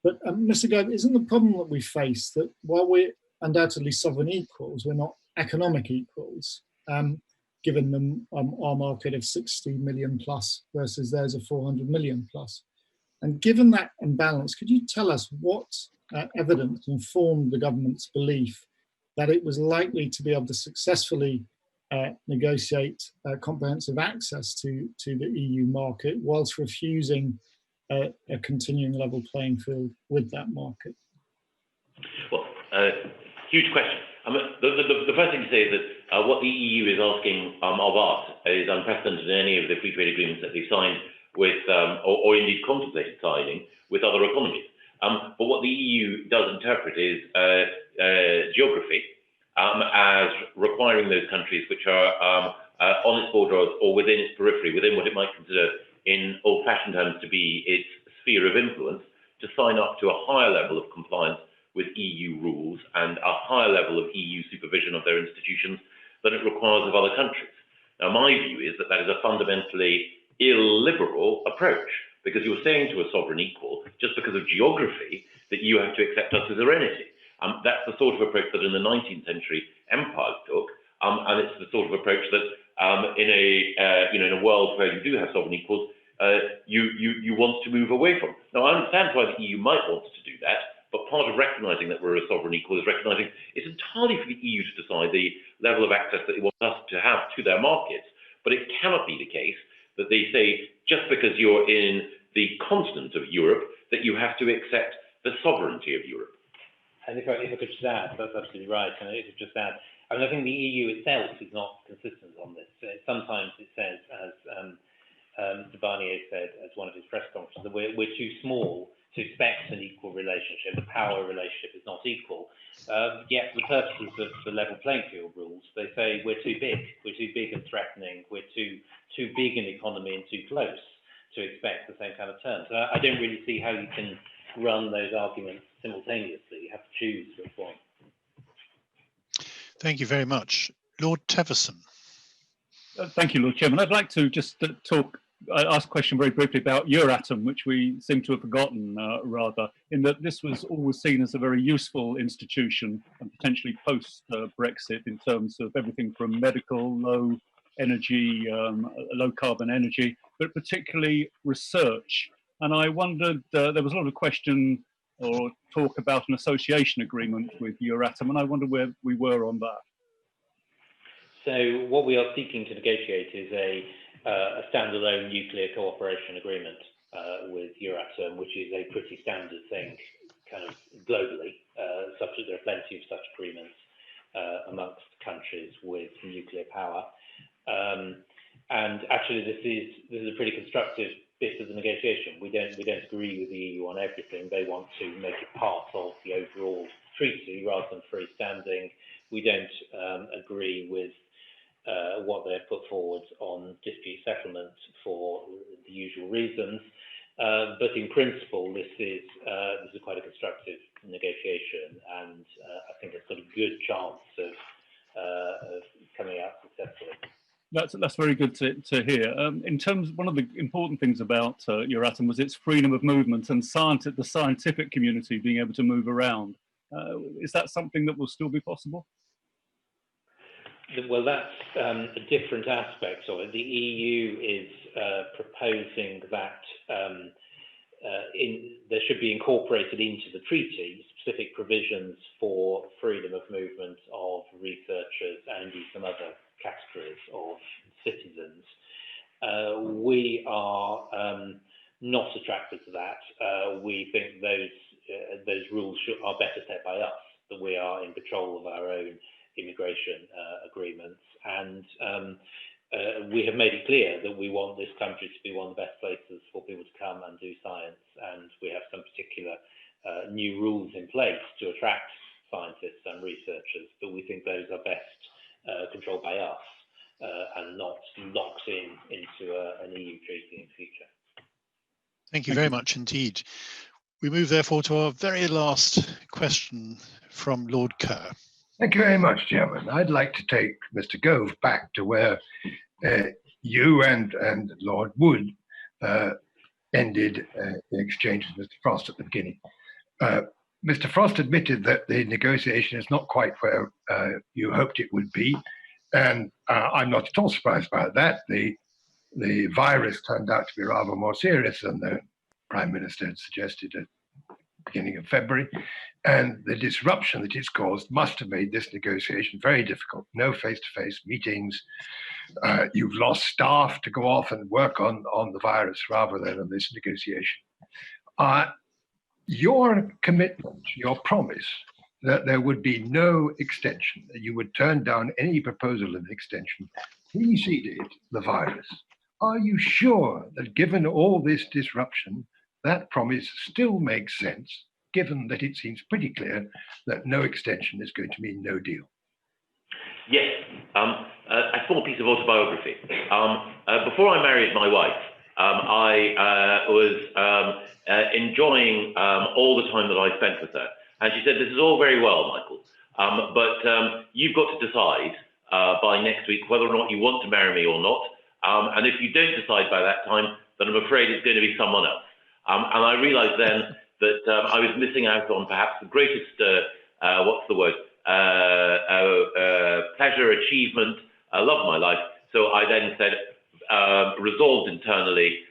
But Mr. Gove, isn't the problem that we face that while we're undoubtedly sovereign equals, we're not economic equals, given them our market of 60 million plus versus theirs of 400 million plus? And given that imbalance, could you tell us what evidence informed the government's belief that it was likely to be able to successfully negotiate comprehensive access to the EU market whilst refusing a continuing level playing field with that market? Well, huge question. The first thing to say is that what the EU is asking of us is unprecedented in any of the free trade agreements that they've signed with, or indeed contemplated signing with other economies. But what the EU does interpret is geography as requiring those countries which are on its border or within its periphery, within what it might consider in old-fashioned terms to be its sphere of influence, to sign up to a higher level of compliance with EU rules and a higher level of EU supervision of their institutions than it requires of other countries. Now, my view is that that is a fundamentally illiberal approach, because you're saying to a sovereign equal, just because of geography, that you have to accept us as a entity. That's the sort of approach that in the 19th century empires took, and it's the sort of approach that in a world where you do have sovereign equals, you want to move away from. Now, I understand why the EU might want to do that, but part of recognising that we're a sovereign equal is recognising it's entirely for the EU to decide the level of access that it wants us to have to their markets. But it cannot be the case that they say, just because you're in the continent of Europe, that you have to accept the sovereignty of Europe. And if I could just add, that's absolutely right. And if I could just add, I mean, I think the EU itself is not consistent on this. Sometimes it says, as Mr. Barnier said at one of his press conferences, that we're too small to expect an equal relationship. The power relationship is not equal. Yet, for the purposes of the level playing field rules, they say we're too big. We're too big and threatening. We're too big an economy and too close to expect the same kind of terms. So I don't really see how you can run those arguments simultaneously. You have to choose which one. Thank you very much. Lord Teverson. Thank you, Lord Chairman. I'd like to just ask a question very briefly about Euratom, which we seem to have forgotten, rather, in that this was always seen as a very useful institution and potentially post-Brexit in terms of everything from medical, low energy, low carbon energy, but particularly research. And I wondered, there was a lot of question or talk about an association agreement with Euratom, and I wonder where we were on that. So what we are seeking to negotiate is a standalone nuclear cooperation agreement with Euratom, which is a pretty standard thing kind of globally. There are plenty of such agreements amongst countries with nuclear power. And actually this is a pretty constructive bit of the negotiation. We don't agree with the EU on everything. They want to make it part of the overall treaty rather than freestanding. We don't agree with what they've put forward on dispute settlement for the usual reasons, but in principle, this is quite a constructive negotiation, and I think it's got a good chance of coming out successfully. That's very good to hear. In terms, one of the important things about Euratom was its freedom of movement and the scientific community being able to move around. Is that something that will still be possible? Well, that's a different aspect of it. The EU is proposing that there should be incorporated into the treaty specific provisions for freedom of movement of researchers and indeed some other categories of citizens. We are not attracted to that. We think those rules are better set by us, that we are in control of our own immigration agreements, and we have made it clear that we want this country to be one of the best places for people to come and do science, and we have some particular new rules in place to attract scientists and researchers, but we think those are best controlled by us and not locked into an EU treaty in the future. Thank you very much indeed. We move therefore to our very last question from Lord Kerr. Thank you very much, Chairman. I'd like to take Mr. Gove back to where you and Lord Wood ended the exchange with Mr. Frost at the beginning. Mr. Frost admitted that the negotiation is not quite where you hoped it would be, and I'm not at all surprised about that. The virus turned out to be rather more serious than the Prime Minister had suggested at the beginning of February, and the disruption that it's caused must have made this negotiation very difficult. No face-to-face meetings. You've lost staff to go off and work on the virus rather than on this negotiation. Your commitment, your promise that there would be no extension, that you would turn down any proposal of extension, preceded the virus. Are you sure that given all this disruption, that promise still makes sense, given that it seems pretty clear that no extension is going to mean no deal? Yes. A small piece of autobiography. Before I married my wife, I was enjoying all the time that I spent with her. And she said, "This is all very well, Michael, but you've got to decide by next week whether or not you want to marry me or not. And if you don't decide by that time, then I'm afraid it's going to be someone else." And I realized then that I was missing out on perhaps the greatest, pleasure, achievement, love of my life. So I then said, resolved internally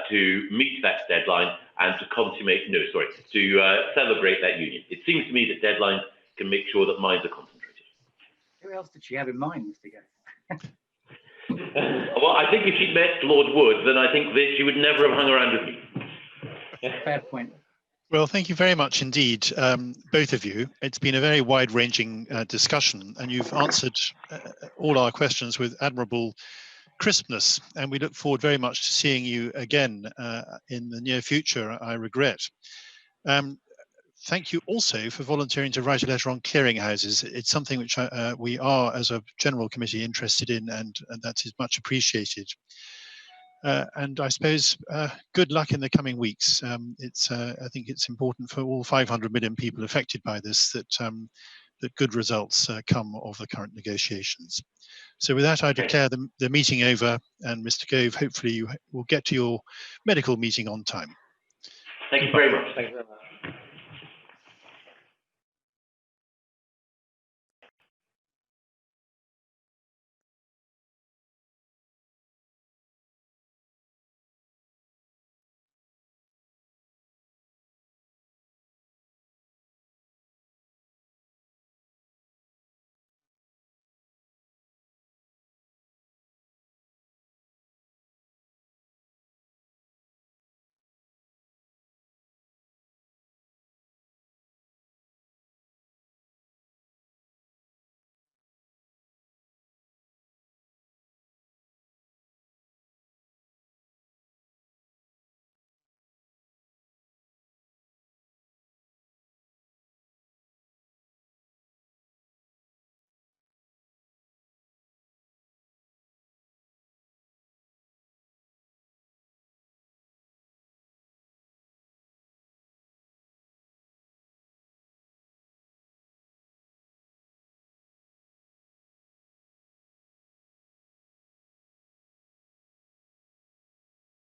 to meet that deadline and to to celebrate that union. It seems to me that deadlines can make sure that minds are concentrated. Who else did she have in mind, Mr. Gove? Well, I think if she'd met Lord Wood, then I think that she would never have hung around with me. Fair point. Well, thank you very much indeed, both of you. It's been a very wide-ranging discussion, and you've answered all our questions with admirable crispness, and we look forward very much to seeing you again in the near future, I regret. Thank you also for volunteering to write a letter on clearinghouses. It's something which we are, as a general committee, interested in, and that is much appreciated. And I suppose good luck in the coming weeks. I think it's important for all 500 million people affected by this that that good results come of the current negotiations. So with that, I declare the meeting over, and Mr. Gove, hopefully you will get to your medical meeting on time. Thank you very much. Thank you very much.